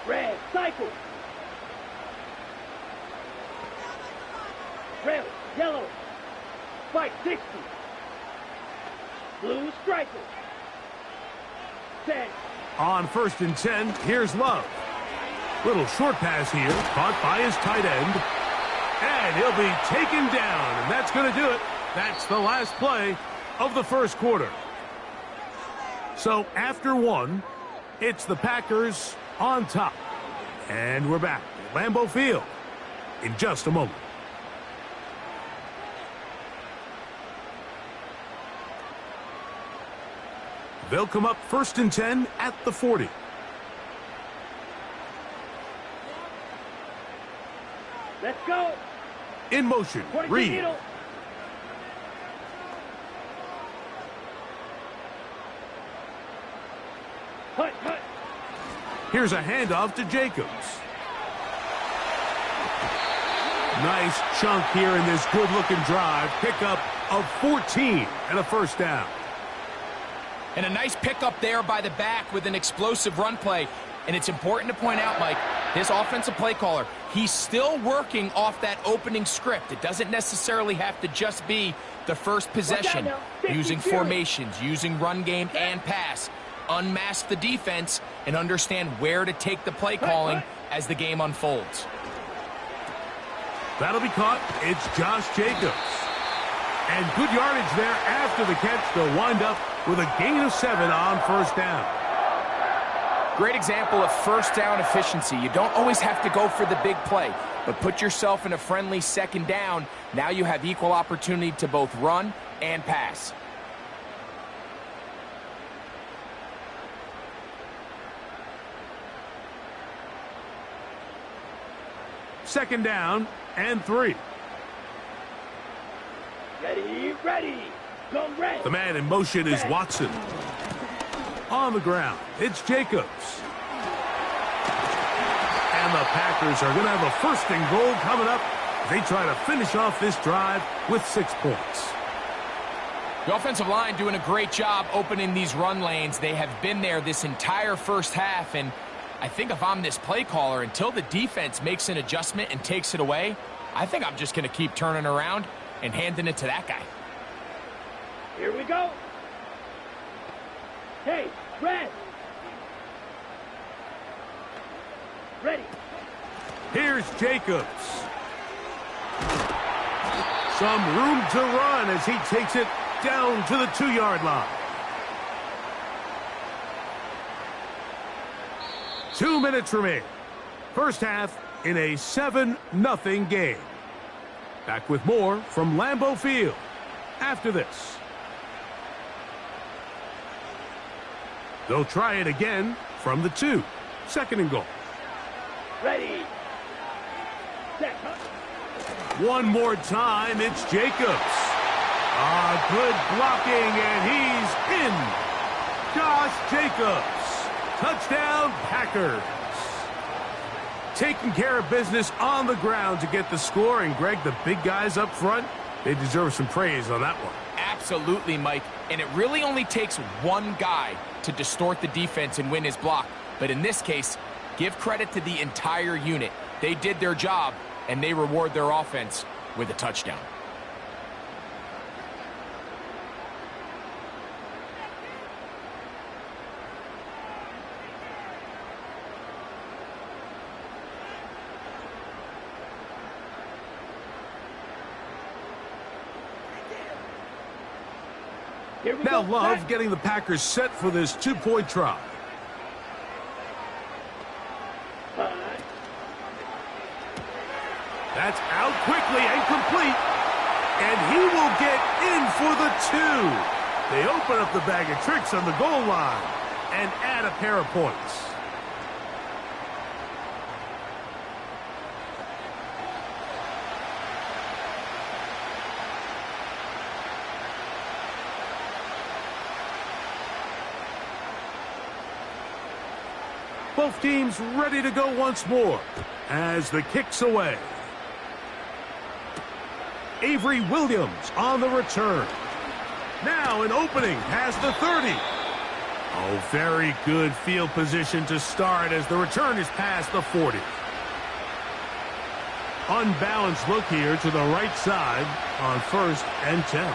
Red cycle. Red, yellow. Fight 60. Blue striker. 10. On 1st and 10, here's Love. Little short pass here, caught by his tight end. And he'll be taken down, and that's going to do it. That's the last play of the 1st quarter. So after 1, it's the Packers on top. And we're back at Lambeau Field in just a moment. They'll come up 1st and 10 at the 40. Let's go. In motion, Reed. Here's a handoff to Jacobs. Nice chunk here in this good-looking drive. Pickup of 14 and a first down. And a nice pickup there by the back with an explosive run play. And it's important to point out, Mike, this offensive play caller, he's still working off that opening script. It doesn't necessarily have to just be the first possession. Using formations, using run game and pass. Unmask the defense and understand where to take the play calling as the game unfolds. That'll be caught. It's Josh Jacobs. And good yardage there after the catch. They'll wind up with a gain of 7 on first down. Great example of first down efficiency. You don't always have to go for the big play, but put yourself in a friendly second down. Now you have equal opportunity to both run and pass. Second down and 3. Ready, go red. The man in motion is Watson. On the ground, it's Jacobs. And the Packers are going to have a first and goal coming up. They try to finish off this drive with 6 points. The offensive line doing a great job opening these run lanes. They have been there this entire first half, and I think if I'm this play caller, until the defense makes an adjustment and takes it away, I think I'm just going to keep turning around and handing it to that guy. Here we go. Hey, red. Ready. Here's Jacobs. Some room to run as he takes it down to the 2-yard line. 2 minutes remain. First half in a 7-0 game. Back with more from Lambeau Field after this. They'll try it again from the 2. Second and goal. Ready. Set. One more time, it's Jacobs. Good blocking, and he's in. Josh Jacobs. Touchdown, Packers. Taking care of business on the ground to get the score. And, Greg, the big guys up front, they deserve some praise on that one. Absolutely, Mike. And it really only takes one guy to distort the defense and win his block. But in this case, give credit to the entire unit. They did their job, and they reward their offense with a touchdown. Now Love getting the Packers set for this 2-point try. That's out quickly and complete. And he will get in for the 2. They open up the bag of tricks on the goal line and add a pair of points. Both teams ready to go once more as the kick's away. Avery Williams on the return. Now an opening past the 30. Oh, very good field position to start as the return is past the 40. Unbalanced look here to the right side on 1st and 10.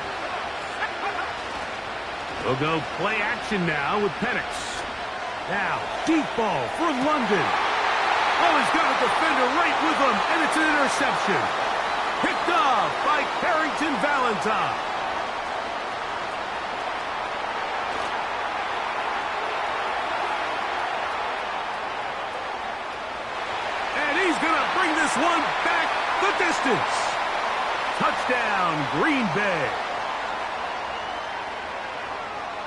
We'll go play action now with Penix. Now, deep ball for London. Oh, he's got a defender right with him, and it's an interception. Picked off by Carrington Valentine. And he's going to bring this one back the distance. Touchdown, Green Bay.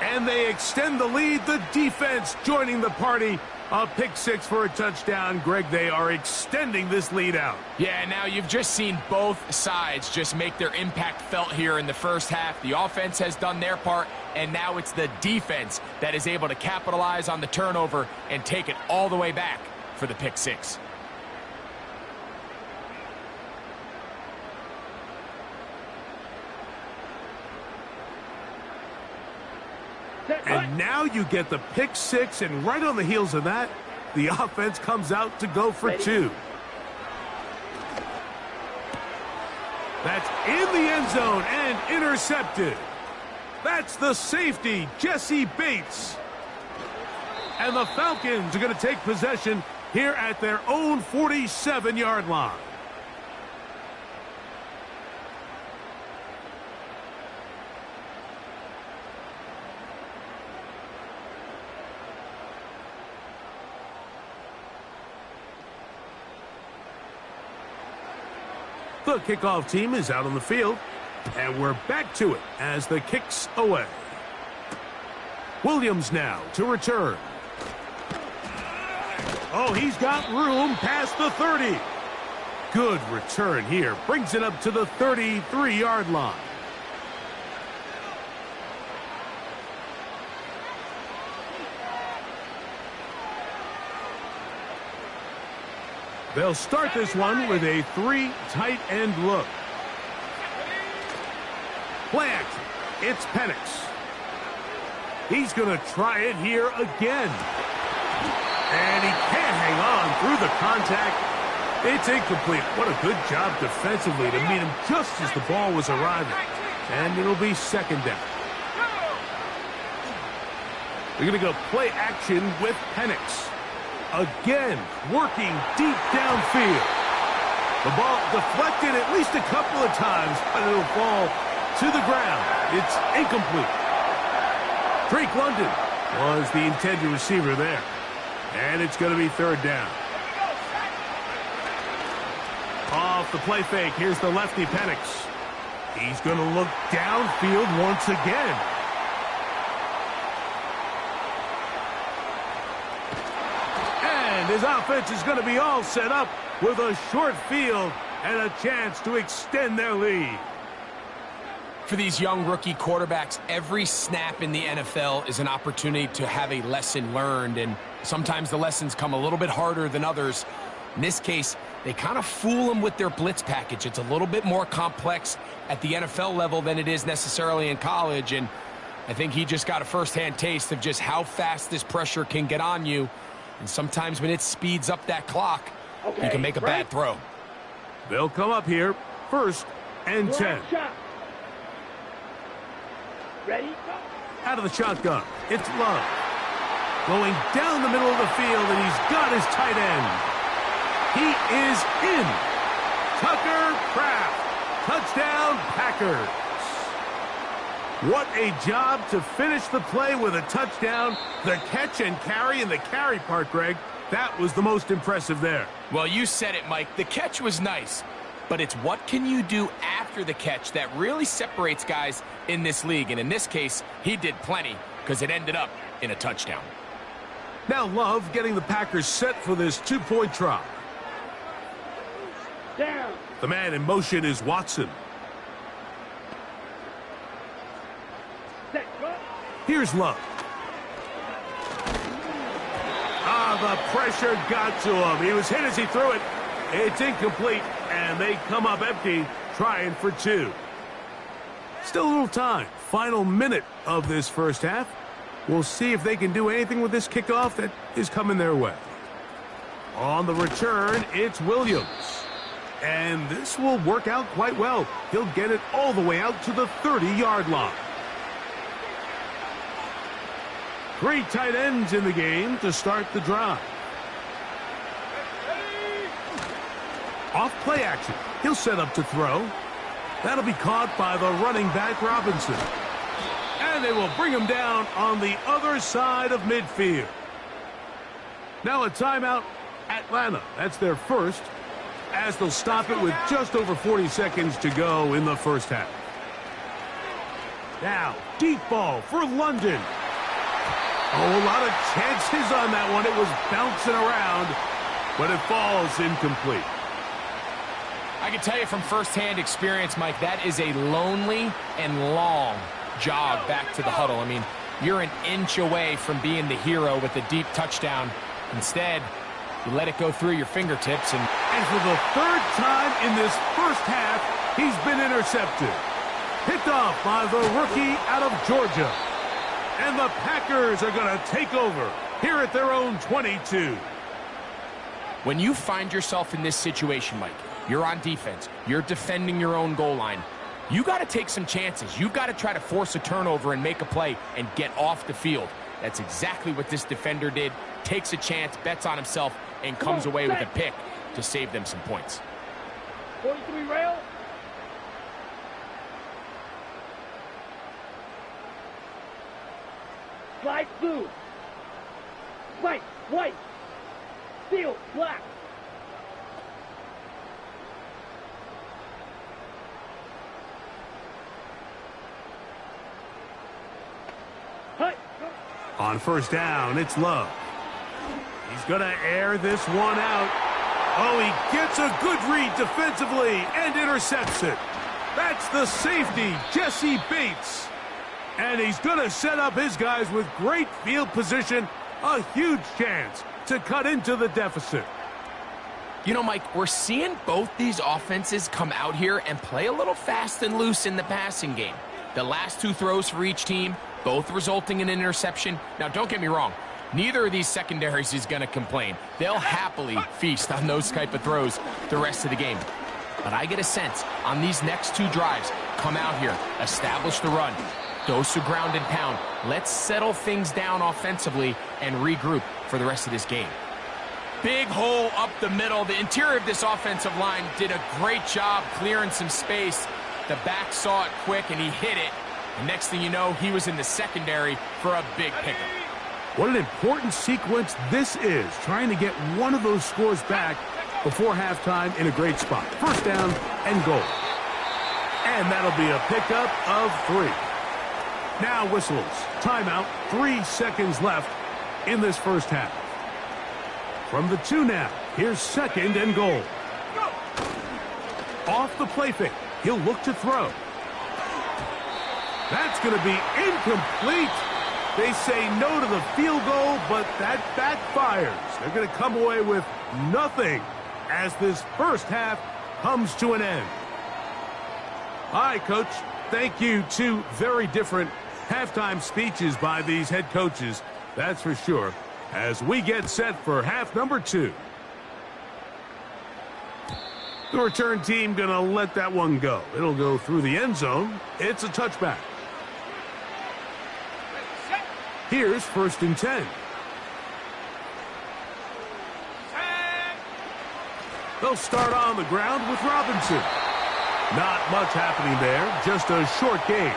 And they extend the lead. The defense joining the party A pick six for a touchdown. Greg, they are extending this lead out. Yeah, now you've just seen both sides just make their impact felt here in the first half. The offense has done their part, and now it's the defense that is able to capitalize on the turnover and take it all the way back for the pick six. And now you get the pick six, and right on the heels of that, the offense comes out to go for two. That's in the end zone and intercepted. That's the safety, Jesse Bates. And the Falcons are going to take possession here at their own 47-yard line. The kickoff team is out on the field, and we're back to it as the kick's away. Williams now to return. Oh, he's got room past the 30. Good return here. Brings it up to the 33-yard line. They'll start this one with a three tight end look. Play action. It's Penix. He's going to try it here again. And he can't hang on through the contact. It's incomplete. What a good job defensively to meet him just as the ball was arriving. And it'll be second down. They're going to go play action with Penix. Again, working deep downfield. The ball deflected at least a couple of times, but it'll fall to the ground. It's incomplete. Drake London was the intended receiver there. And it's going to be third down. Off the play fake, here's the lefty Penix. He's going to look downfield once again. His offense is going to be all set up with a short field and a chance to extend their lead. For these young rookie quarterbacks, every snap in the NFL is an opportunity to have a lesson learned, and sometimes the lessons come a little bit harder than others. In this case, they kind of fool them with their blitz package. It's a little bit more complex at the NFL level than it is necessarily in college, and I think he just got a first-hand taste of just how fast this pressure can get on you. And sometimes when it speeds up that clock, you can make a bad throw. They'll come up here, first and 10. Ready? Out of the shotgun, it's Love. Going down the middle of the field, and he's got his tight end. He is in. Tucker Kraft. Touchdown, Packers. What a job to finish the play with a touchdown. The catch and carry, and the carry part, Greg, that was the most impressive there. Well, you said it, Mike. The catch was nice, but it's what can you do after the catch that really separates guys in this league. And in this case, he did plenty because it ended up in a touchdown. Now Love getting the Packers set for this two-point try. Down. The man in motion is Watson. Here's Love. The pressure got to him. He was hit as he threw it. It's incomplete, and they come up empty, trying for two. Still a little time. Final minute of this first half. We'll see if they can do anything with this kickoff that is coming their way. On the return, it's Williams. And this will work out quite well. He'll get it all the way out to the 30-yard line. Three tight ends in the game to start the drive. Off play action. He'll set up to throw. That'll be caught by the running back Robinson. And they will bring him down on the other side of midfield. Now a timeout, Atlanta. That's their first, as they'll stop it with just over 40 seconds to go in the first half. Now, deep ball for London. Oh, a lot of chances on that one. It was bouncing around, but it falls incomplete. I can tell you from firsthand experience, Mike, that is a lonely and long jog back to the huddle. I mean, you're an inch away from being the hero with a deep touchdown. Instead, you let it go through your fingertips. And for the third time in this first half, he's been intercepted. Picked off by the rookie out of Georgia. And the Packers are going to take over here at their own 22. When you find yourself in this situation, Mike, you're on defense, you're defending your own goal line, you got to take some chances. You've got to try to force a turnover and make a play and get off the field. That's exactly what this defender did. Takes a chance, bets on himself, and comes away with a pick to save them some points. 43 rail. Slide blue. White, white. Steel, black. Hut. On first down, it's Love. He's going to air this one out. Oh, he gets a good read defensively and intercepts it. That's the safety, Jesse Bates. And he's going to set up his guys with great field position. A huge chance to cut into the deficit. You know, Mike, we're seeing both these offenses come out here and play a little fast and loose in the passing game. The last two throws for each team, both resulting in an interception. Now, don't get me wrong. Neither of these secondaries is going to complain. They'll happily feast on those type of throws the rest of the game. But I get a sense on these next two drives, come out here, establish the run, dose to ground and pound. Let's settle things down offensively and regroup for the rest of this game. Big hole up the middle. The interior of this offensive line did a great job clearing some space. The back saw it quick and he hit it. And next thing you know, he was in the secondary for a big pickup. What an important sequence this is, trying to get one of those scores back before halftime in a great spot. First down and goal. And that'll be a pickup of 3. Now whistles. Timeout. 3 seconds left in this first half. From the 2 now. Here's second and goal. Off the play fake. He'll look to throw. That's going to be incomplete. They say no to the field goal, but that backfires. They're going to come away with nothing as this first half comes to an end. All right, Coach. Thank you. 2 very different halftime speeches by these head coaches, that's for sure, as we get set for half number 2. The return team going to let that one go. It'll go through the end zone. It's a touchback. Here's first and 10. They'll start on the ground with Robinson. Not much happening there, just a short gain.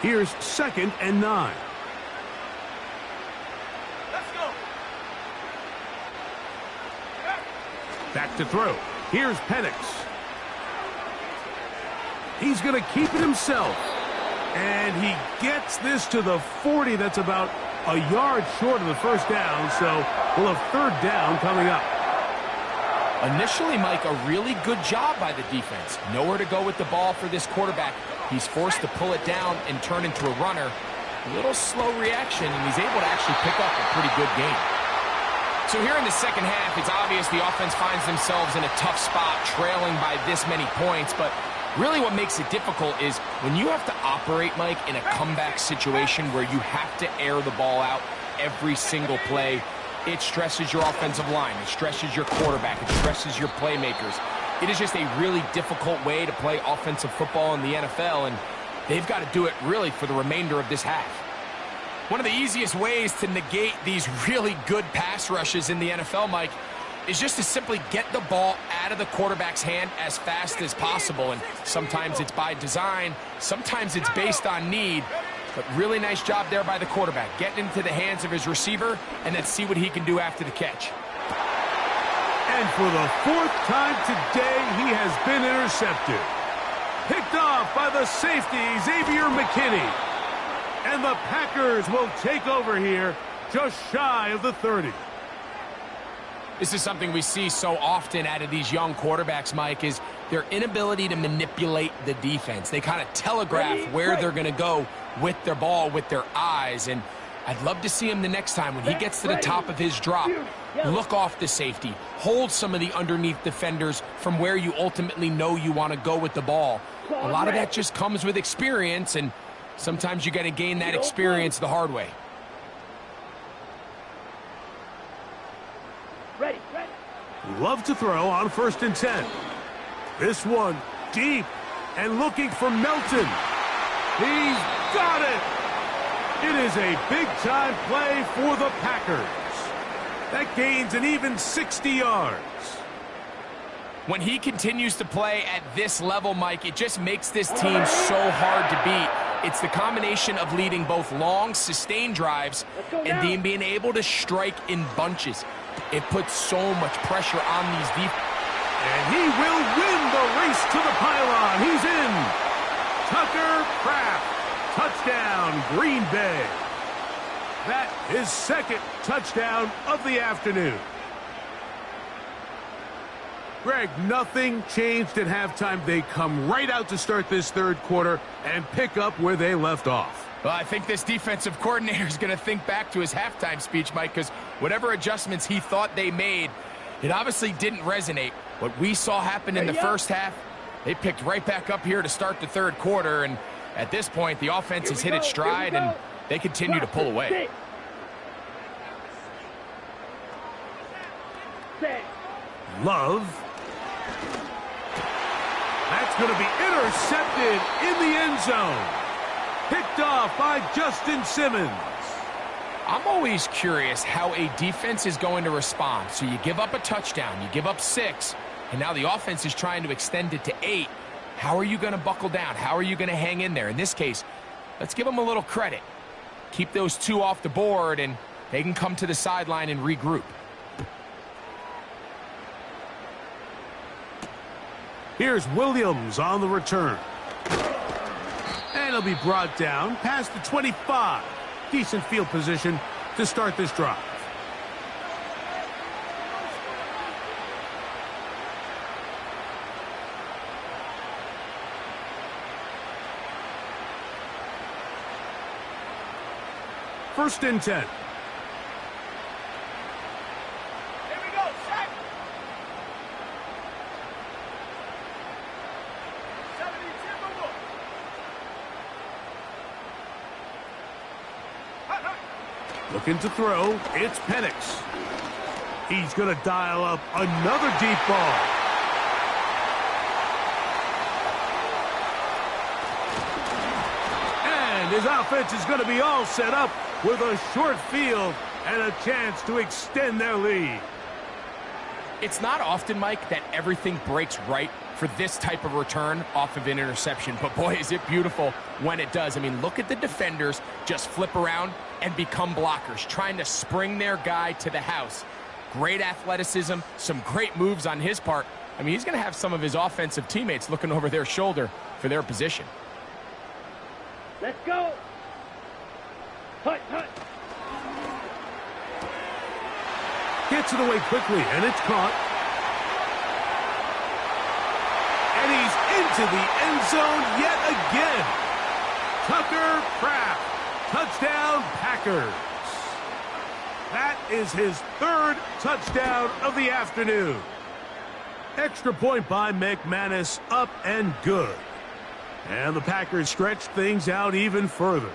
Here's second and 9. Let's go. Back to throw. Here's Penix. He's going to keep it himself. And he gets this to the 40. That's about a yard short of the first down. So we'll have third down coming up. Initially, Mike, a really good job by the defense. Nowhere to go with the ball for this quarterback. He's forced to pull it down and turn into a runner. A little slow reaction, and he's able to actually pick up a pretty good game. So here in the second half, it's obvious the offense finds themselves in a tough spot, trailing by this many points. But really what makes it difficult is when you have to operate, Mike, in a comeback situation where you have to air the ball out every single play, it stresses your offensive line. It stresses your quarterback. It stresses your playmakers. It is just a really difficult way to play offensive football in the NFL, and they've got to do it really for the remainder of this half. One of the easiest ways to negate these really good pass rushes in the NFL, Mike, is just to simply get the ball out of the quarterback's hand as fast as possible. And sometimes it's by design, sometimes it's based on need. But really nice job there by the quarterback, getting into the hands of his receiver, and then see what he can do after the catch. And for the 4th time today, he has been intercepted. Picked off by the safety, Xavier McKinney. And the Packers will take over here just shy of the 30. This is something we see so often out of these young quarterbacks, Mike, is their inability to manipulate the defense. They kind of telegraph where they're going to go with their ball, with their eyes. And I'd love to see him the next time when he gets to the top of his drop. Look off the safety. Hold some of the underneath defenders from where you ultimately know you want to go with the ball. A lot of that just comes with experience, and sometimes you got to gain that experience the hard way. Ready. Love to throw on 1st and 10. This one deep and looking for Melton. He's got it. It is a big-time play for the Packers. That gains an even 60 yards. When he continues to play at this level, Mike, it just makes this team so hard to beat. It's the combination of leading both long, sustained drives and then being able to strike in bunches. It puts so much pressure on these defenses. And he will win the race to the pylon. He's in. Tucker Kraft. Touchdown, Green Bay. That is 2nd touchdown of the afternoon. Greg, nothing changed at halftime. They come right out to start this 3rd quarter and pick up where they left off. Well, I think this defensive coordinator is going to think back to his halftime speech, Mike, because whatever adjustments he thought they made, it obviously didn't resonate. What we saw happen in the first half, they picked right back up here to start the 3rd quarter, and at this point, the offense has hit its stride, and they continue to pull away. Love. That's going to be intercepted in the end zone. Picked off by Justin Simmons. I'm always curious how a defense is going to respond. So you give up a touchdown, you give up 6, and now the offense is trying to extend it to 8. How are you going to buckle down? How are you going to hang in there? In this case, let's give them a little credit. Keep those 2 off the board, and they can come to the sideline and regroup. Here's Williams on the return. And he'll be brought down past the 25. Decent field position to start this drive. First and 10. Looking to throw, it's Penix. He's going to dial up another deep ball. And his offense is going to be all set up with a short field and a chance to extend their lead. It's not often, Mike, that everything breaks right for this type of return off of an interception. But boy, is it beautiful when it does. I mean, look at the defenders just flip around and become blockers, trying to spring their guy to the house. Great athleticism, some great moves on his part. I mean, he's going to have some of his offensive teammates looking over their shoulder for their position. Let's go. Hut. Gets it away quickly, and it's caught. And he's into the end zone yet again. Tucker Kraft. Touchdown, Packers. That is his 3rd touchdown of the afternoon. Extra point by McManus, up and good. And the Packers stretch things out even further.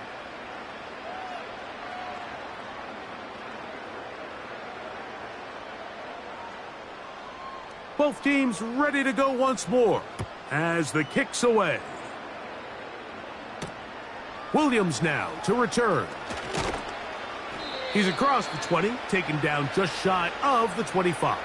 Both teams ready to go once more as the kick's away. Williams now to return. He's across the 20, taken down just shy of the 25.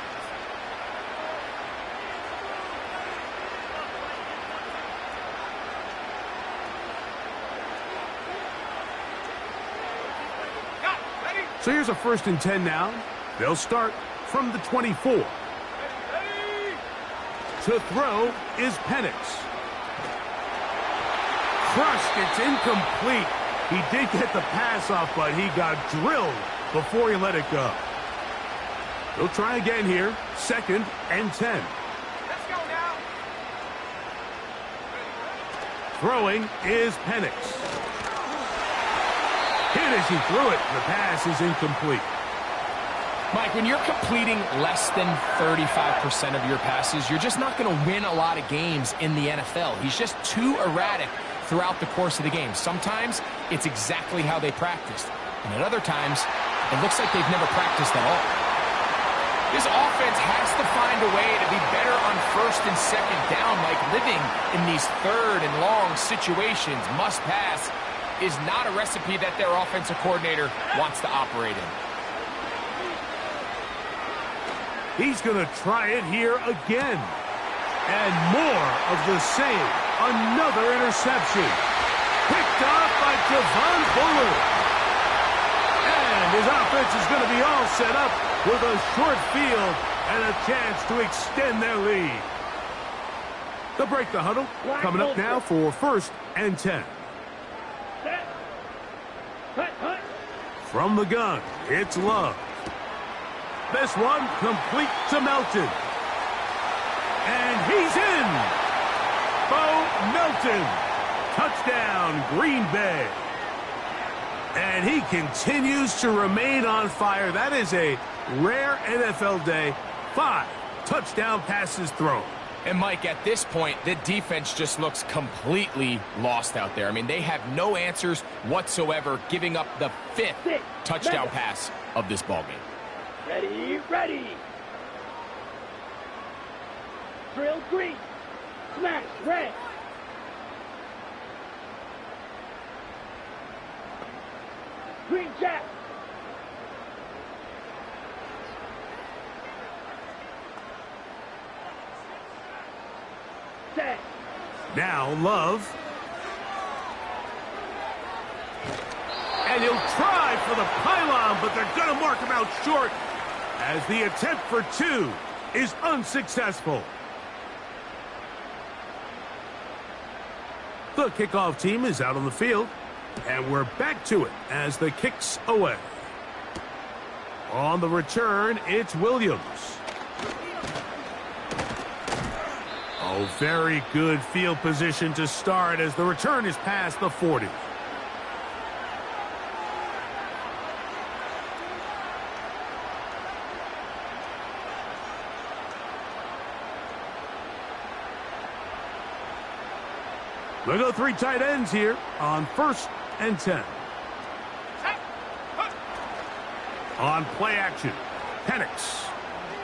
So here's a 1st and 10 now. They'll start from the 24. To throw is Penix. Crushed, it's incomplete. He did get the pass off, but he got drilled before he let it go. He'll try again here. 2nd and 10. Let's go now. Throwing is Penix. Hit as he threw it. The pass is incomplete. Mike, when you're completing less than 35% of your passes, you're just not going to win a lot of games in the NFL. He's just too erratic throughout the course of the game. Sometimes it's exactly how they practiced, and at other times it looks like they've never practiced at all. This offense has to find a way to be better on 1st and 2nd down. Like, living in these 3rd and long situations, must pass, is not a recipe that their offensive coordinator wants to operate in. He's going to try it here again. And more of the same. Another interception. Picked off by Javon Bullard. And his offense is going to be all set up with a short field and a chance to extend their lead. They'll break the huddle. Coming up now for 1st and 10. Set. Cut. From the gun, it's Love. This one complete to Melton. And he's in. Bo Melton. Touchdown, Green Bay. And he continues to remain on fire. That is a rare NFL day. 5 touchdown passes thrown. And, Mike, at this point, the defense just looks completely lost out there. I mean, they have no answers whatsoever, giving up the 5th touchdown pass of this ballgame. Ready. Drill green. Smash red. Green jack. Set. Now Love. And he'll try for the pylon, but they're going to mark him out short as the attempt for 2 is unsuccessful. The kickoff team is out on the field, and we're back to it as the kick's away. On the return, it's Williams. Oh, very good field position to start as the return is past the 40. They'll go 3 tight ends here on 1st and 10. On play action, Penix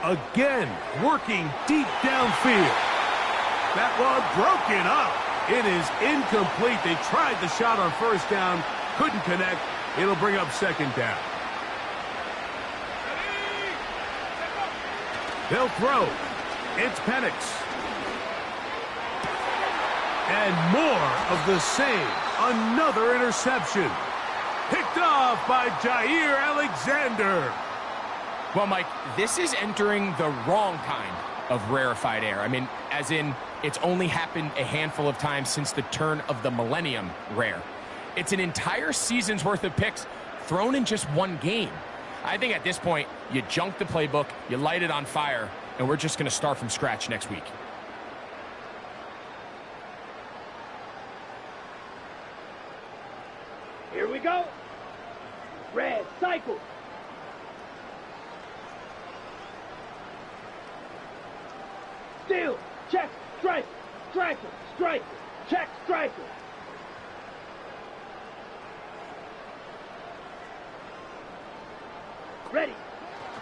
again working deep downfield. That one broken up. It is incomplete. They tried the shot on 1st down, couldn't connect. It'll bring up 2nd down. They'll throw. It's Penix. And more of the same. Another interception. Picked off by Jair Alexander. Well, Mike, this is entering the wrong kind of rarefied air. I mean, as in, it's only happened a handful of times since the turn of the millennium rare. It's an entire season's worth of picks thrown in just one game. I think at this point, you junk the playbook, you light it on fire, and we're just going to start from scratch next week. Here we go. Red cycle. Steal. Check. Strike. Striker. Striker. Check. Striker. Ready.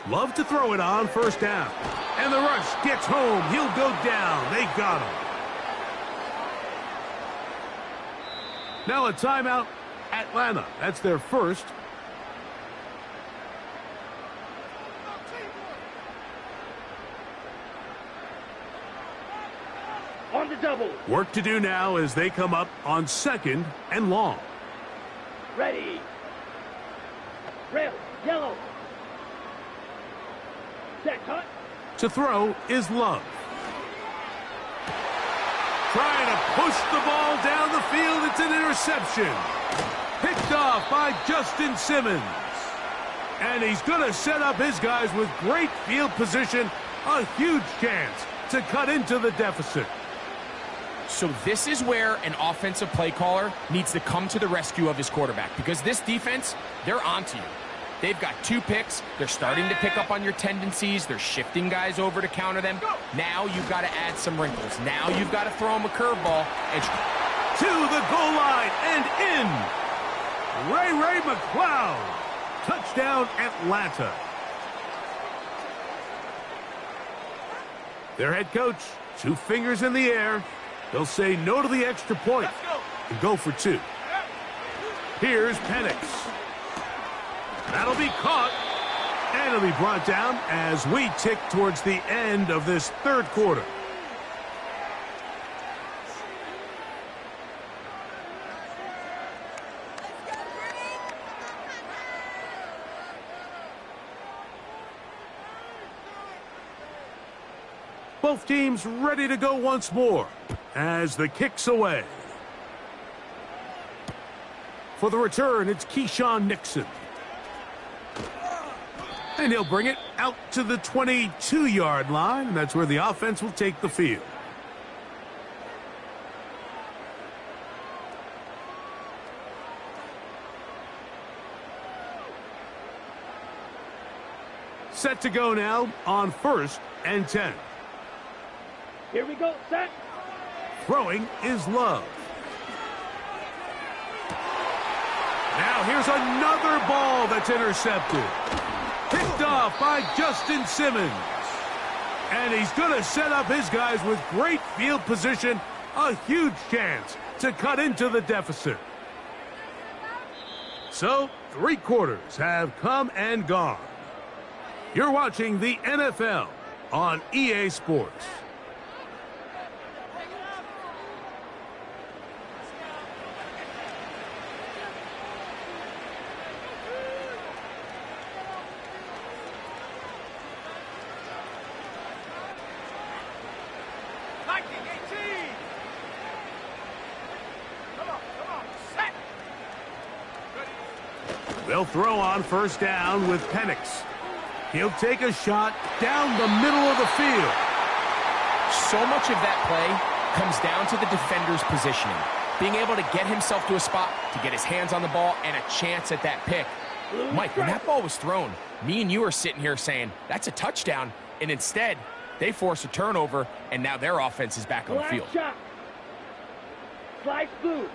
Love to throw it on 1st down. And the rush gets home. He'll go down. They got him. Now a timeout. Atlanta. That's their first. On the double. Work to do now as they come up on 2nd and long. Ready. Red. Yellow. Set cut. To throw is Love. Trying to push the ball down the field. It's an interception. Picked off by Justin Simmons. And he's going to set up his guys with great field position. A huge chance to cut into the deficit. So this is where an offensive play caller needs to come to the rescue of his quarterback, because this defense, they're onto you. They've got 2 picks. They're starting to pick up on your tendencies. They're shifting guys over to counter them. Now you've got to add some wrinkles. Now you've got to throw them a curveball. And to the goal line and in. Ray McCloud. Touchdown, Atlanta. Their head coach, 2 fingers in the air. They'll say no to the extra point and go for 2. Here's Penix. That'll be caught, and it'll be brought down as we tick towards the end of this third quarter. Both teams ready to go once more as the kick's away. For the return, it's Keyshawn Nixon. And he'll bring it out to the 22-yard line. That's where the offense will take the field. Set to go now on 1st and 10. Here we go, set. Throwing is Love. Now here's another ball that's intercepted. Picked off by Justin Simmons. And he's going to set up his guys with great field position. A huge chance to cut into the deficit. So, 3 quarters have come and gone. You're watching the NFL on EA Sports. They'll throw on 1st down with Penix. He'll take a shot down the middle of the field. so much of that play comes down to the defender's positioning. Being able to get himself to a spot, to get his hands on the ball, and a chance at that pick. Mike, when that ball was thrown, me and you are sitting here saying, that's a touchdown. And instead, they force a turnover, and now their offense is back on the field. Shot. Slide through.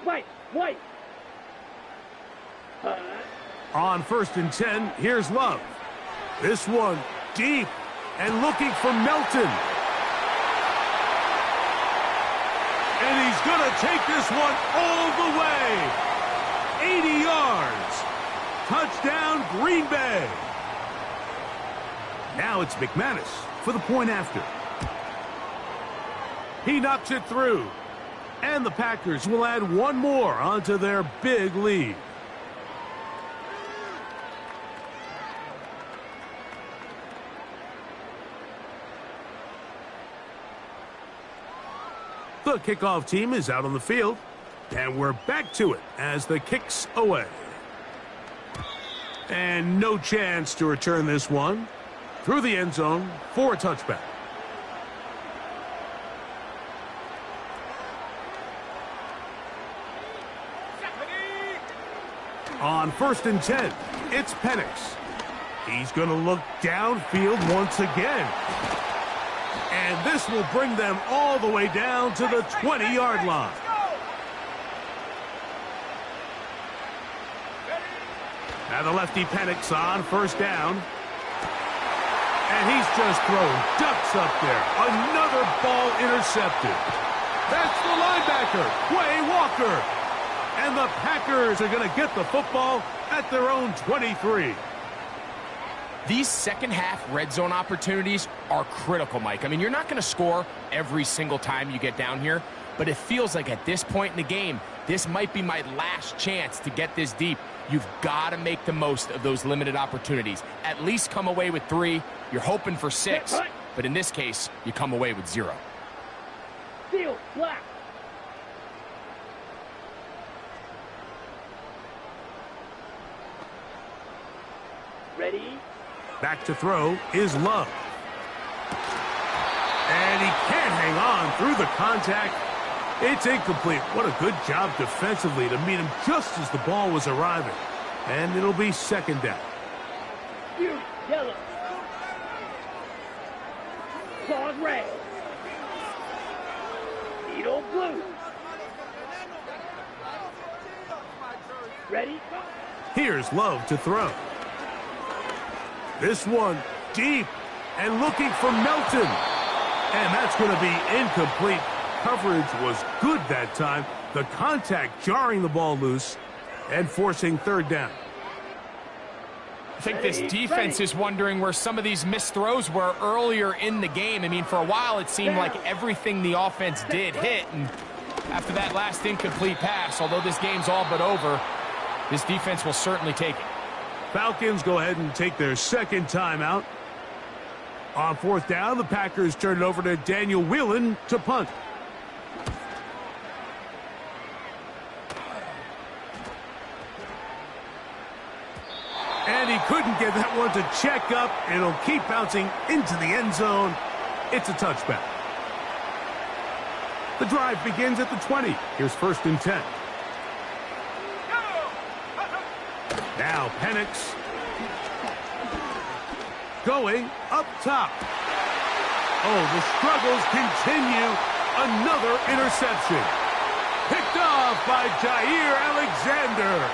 White. On 1st and 10, here's Love. This one deep and looking for Melton. And he's going to take this one all the way. 80 yards. Touchdown, Green Bay. Now it's McManus for the point after. He knocks it through. And the Packers will add one more onto their big lead. The kickoff team is out on the field, and we're back to it as the kick's away. And no chance to return this one through the end zone for a touchback. On 1st and 10, it's Penix. He's going to look downfield once again. And this will bring them all the way down to the 20-yard line. Now the lefty Penix on 1st down. And he's just throwing ducks up there. Another ball intercepted. That's the linebacker, Quay Walker. And the Packers are going to get the football at their own 23. These second-half red zone opportunities are critical, Mike. I mean, you're not going to score every single time you get down here, but it feels like at this point in the game, this might be my last chance to get this deep. You've got to make the most of those limited opportunities. At least come away with 3. You're hoping for 6. but in this case, you come away with 0. Field, black. Ready? Back to throw is Love. And he can't hang on through the contact. It's incomplete. What a good job defensively to meet him just as the ball was arriving. And it'll be second down. Fury, yellow. Claws, red. Needle, blue. Ready? Here's Love to throw. This one deep and looking for Melton. And that's going to be incomplete. Coverage was good that time. The contact jarring the ball loose and forcing third down. I think this defense is wondering where some of these missed throws were earlier in the game. I mean, for a while it seemed like everything the offense did hit, and after that last incomplete pass, although this game's all but over, this defense will certainly take it. Falcons go ahead and take their second timeout. On fourth down, the Packers turn it over to Daniel Whelan to punt. And he couldn't get that one to check up. It'll keep bouncing into the end zone. It's a touchback. The drive begins at the 20. Here's first and 10. Now Penix going up top. Oh, the struggles continue. Another interception. Picked off by Jair Alexander.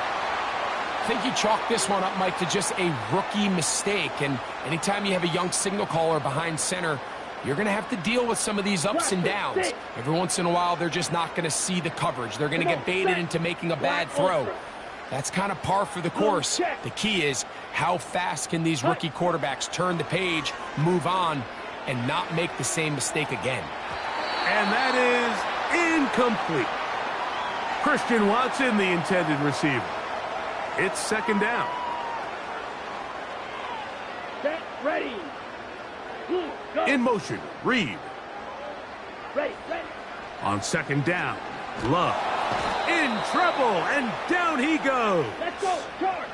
I think you chalk this one up, Mike, to just a rookie mistake. And anytime you have a young signal caller behind center, you're going to have to deal with some of these ups and downs. Every once in a while, they're just not going to see the coverage. They're going to get baited into making a bad throw. That's kind of par for the course. The key is how fast can these rookie quarterbacks turn the page, move on, and not make the same mistake again. And that is incomplete. Christian Watson, the intended receiver. It's second down. Set, ready. Blue, go. In motion, Reed. Ready, ready. On second down, Love. In trouble, and down he goes. Let's go, charge.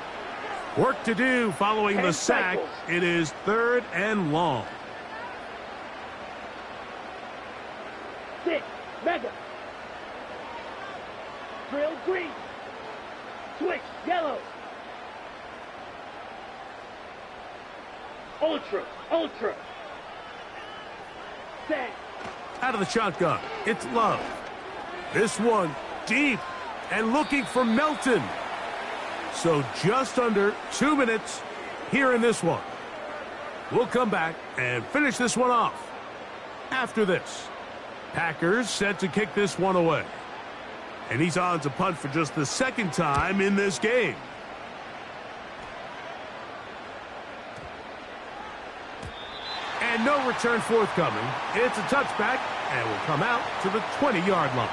Work to do following the 10 sack. cycles. It is third and long. 6, mega. Drill, green. Switch, yellow. Ultra, ultra. Set. Out of the shotgun, it's Love. This one deep and looking for Melton. So just under 2 minutes here in this one. We'll come back and finish this one off after this. Packers set to kick this one away. And he's on to punt for just the second time in this game. And no return forthcoming. It's a touchback and will come out to the 20-yard line.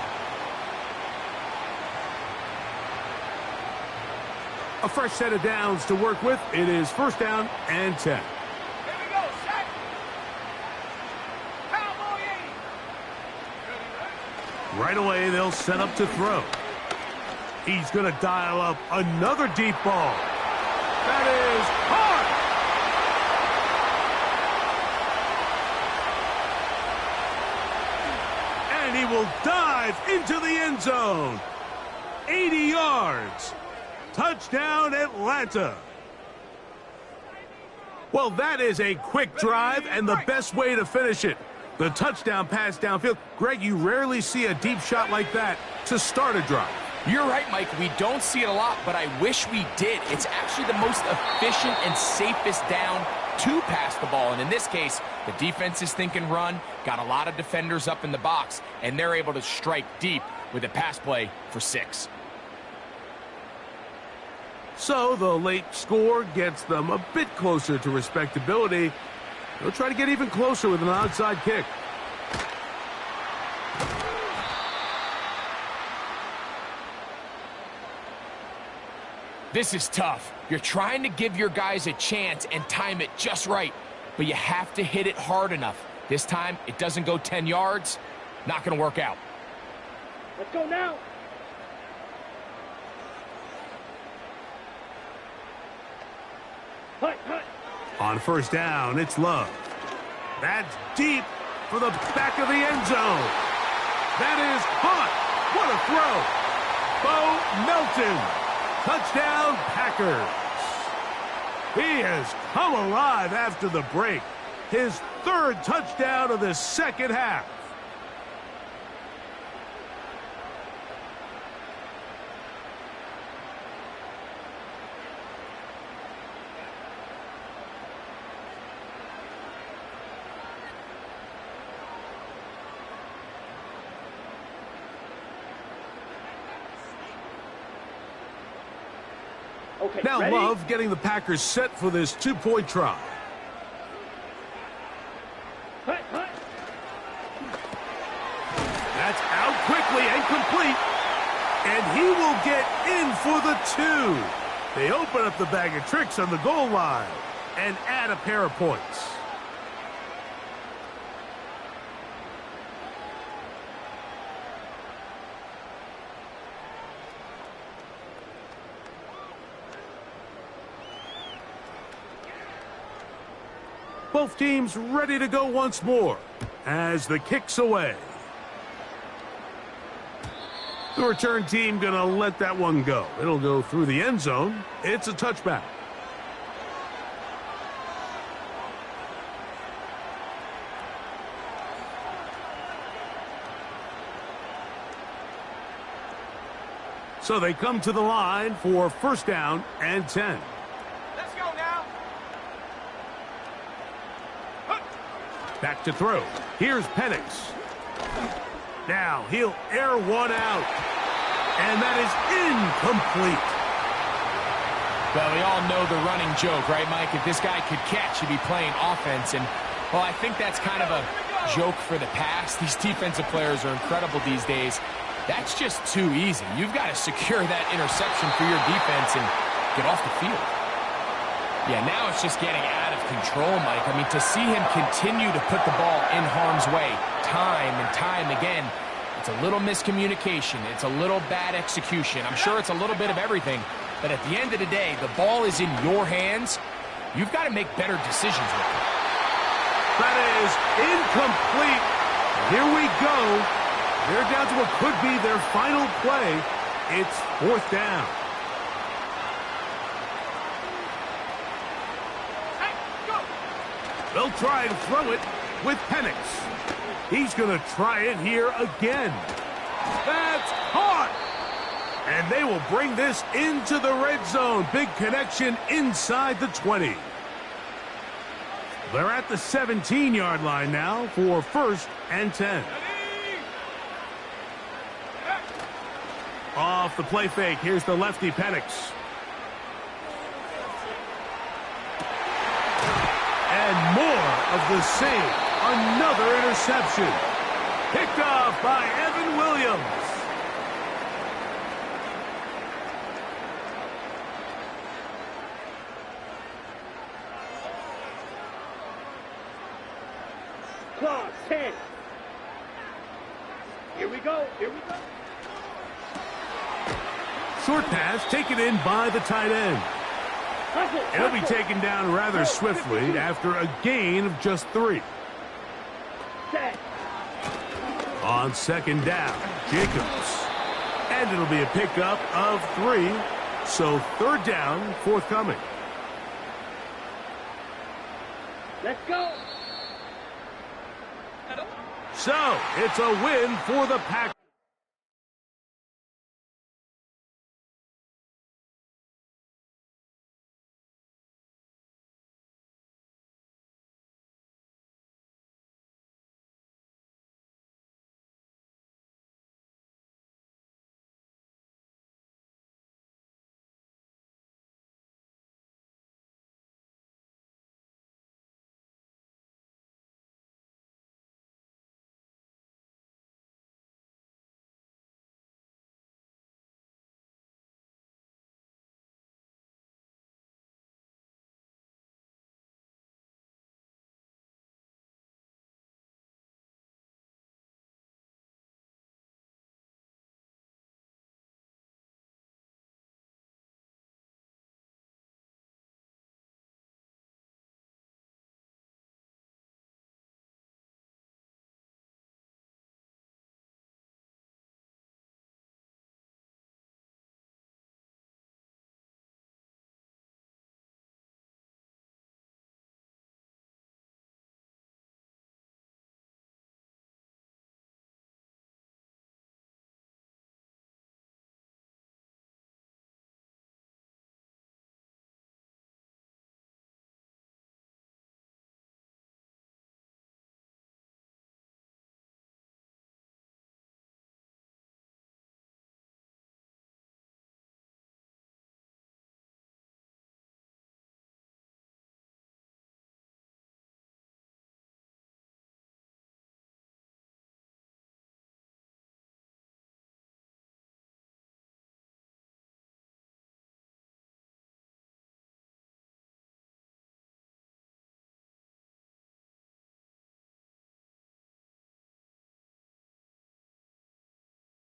A fresh set of downs to work with. It is first down and 10. Here we go, set. Cowboy 80. Right away, they'll set up to throw. He's going to dial up another deep ball. That is hard. And he will dive into the end zone. 80 yards. Touchdown, Atlanta. Well, that is a quick drive and the best way to finish it. The touchdown pass downfield. Greg, you rarely see a deep shot like that to start a drive. You're right, Mike. We don't see it a lot, but I wish we did. It's actually the most efficient and safest down to pass the ball. And in this case, the defense is thinking run, got a lot of defenders up in the box, and they're able to strike deep with a pass play for 6. So the late score gets them a bit closer to respectability. They'll try to get even closer with an onside kick. This is tough. You're trying to give your guys a chance and time it just right. but you have to hit it hard enough. This time, it doesn't go 10 yards. Not going to work out. Let's go now. Hut, hut. On first down, it's Love. That's deep for the back of the end zone. That is caught. What a throw. Bo Melton. Touchdown, Packers. He has come alive after the break. His third touchdown of the second half. Okay, Now ready? Love getting the Packers set for this two-point try. Hut, hut. That's out quickly and complete. And he will get in for the 2. They open up the bag of tricks on the goal line and add a pair of points. Both teams ready to go once more as the kick's away. The return team going to let that one go. It'll go through the end zone. It's a touchback. So they come to the line for first down and 10. Let's go now. Back to throw. Here's Penix. Now he'll air one out. And that is incomplete. Well, we all know the running joke, right, Mike? If this guy could catch, he'd be playing offense. And, well, I think that's kind of a joke for the past. These defensive players are incredible these days. That's just too easy. You've got to secure that interception for your defense and get off the field. Yeah, now it's just getting out of control, Mike. I mean, to see him continue to put the ball in harm's way time and time again, it's a little miscommunication. It's a little bad execution. I'm sure it's a little bit of everything. But at the end of the day, the ball is in your hands. You've got to make better decisions with it. That is incomplete. Here we go. They're down to what could be their final play. It's fourth down. They'll try and throw it with Penix. He's going to try it here again. That's caught. And they will bring this into the red zone. Big connection inside the 20. They're at the 17-yard line now for first and 10. Off the play fake, here's the lefty Penix. And more of the same. Another interception. Picked off by Evan Williams. Clock, 10. Here we go. Here we go. Short pass taken in by the tight end. It'll be taken down rather swiftly after a gain of just 3. Set. On second down, Jacobs. And it'll be a pickup of 3. So third down, forthcoming. Let's go. So it's a win for the Packers.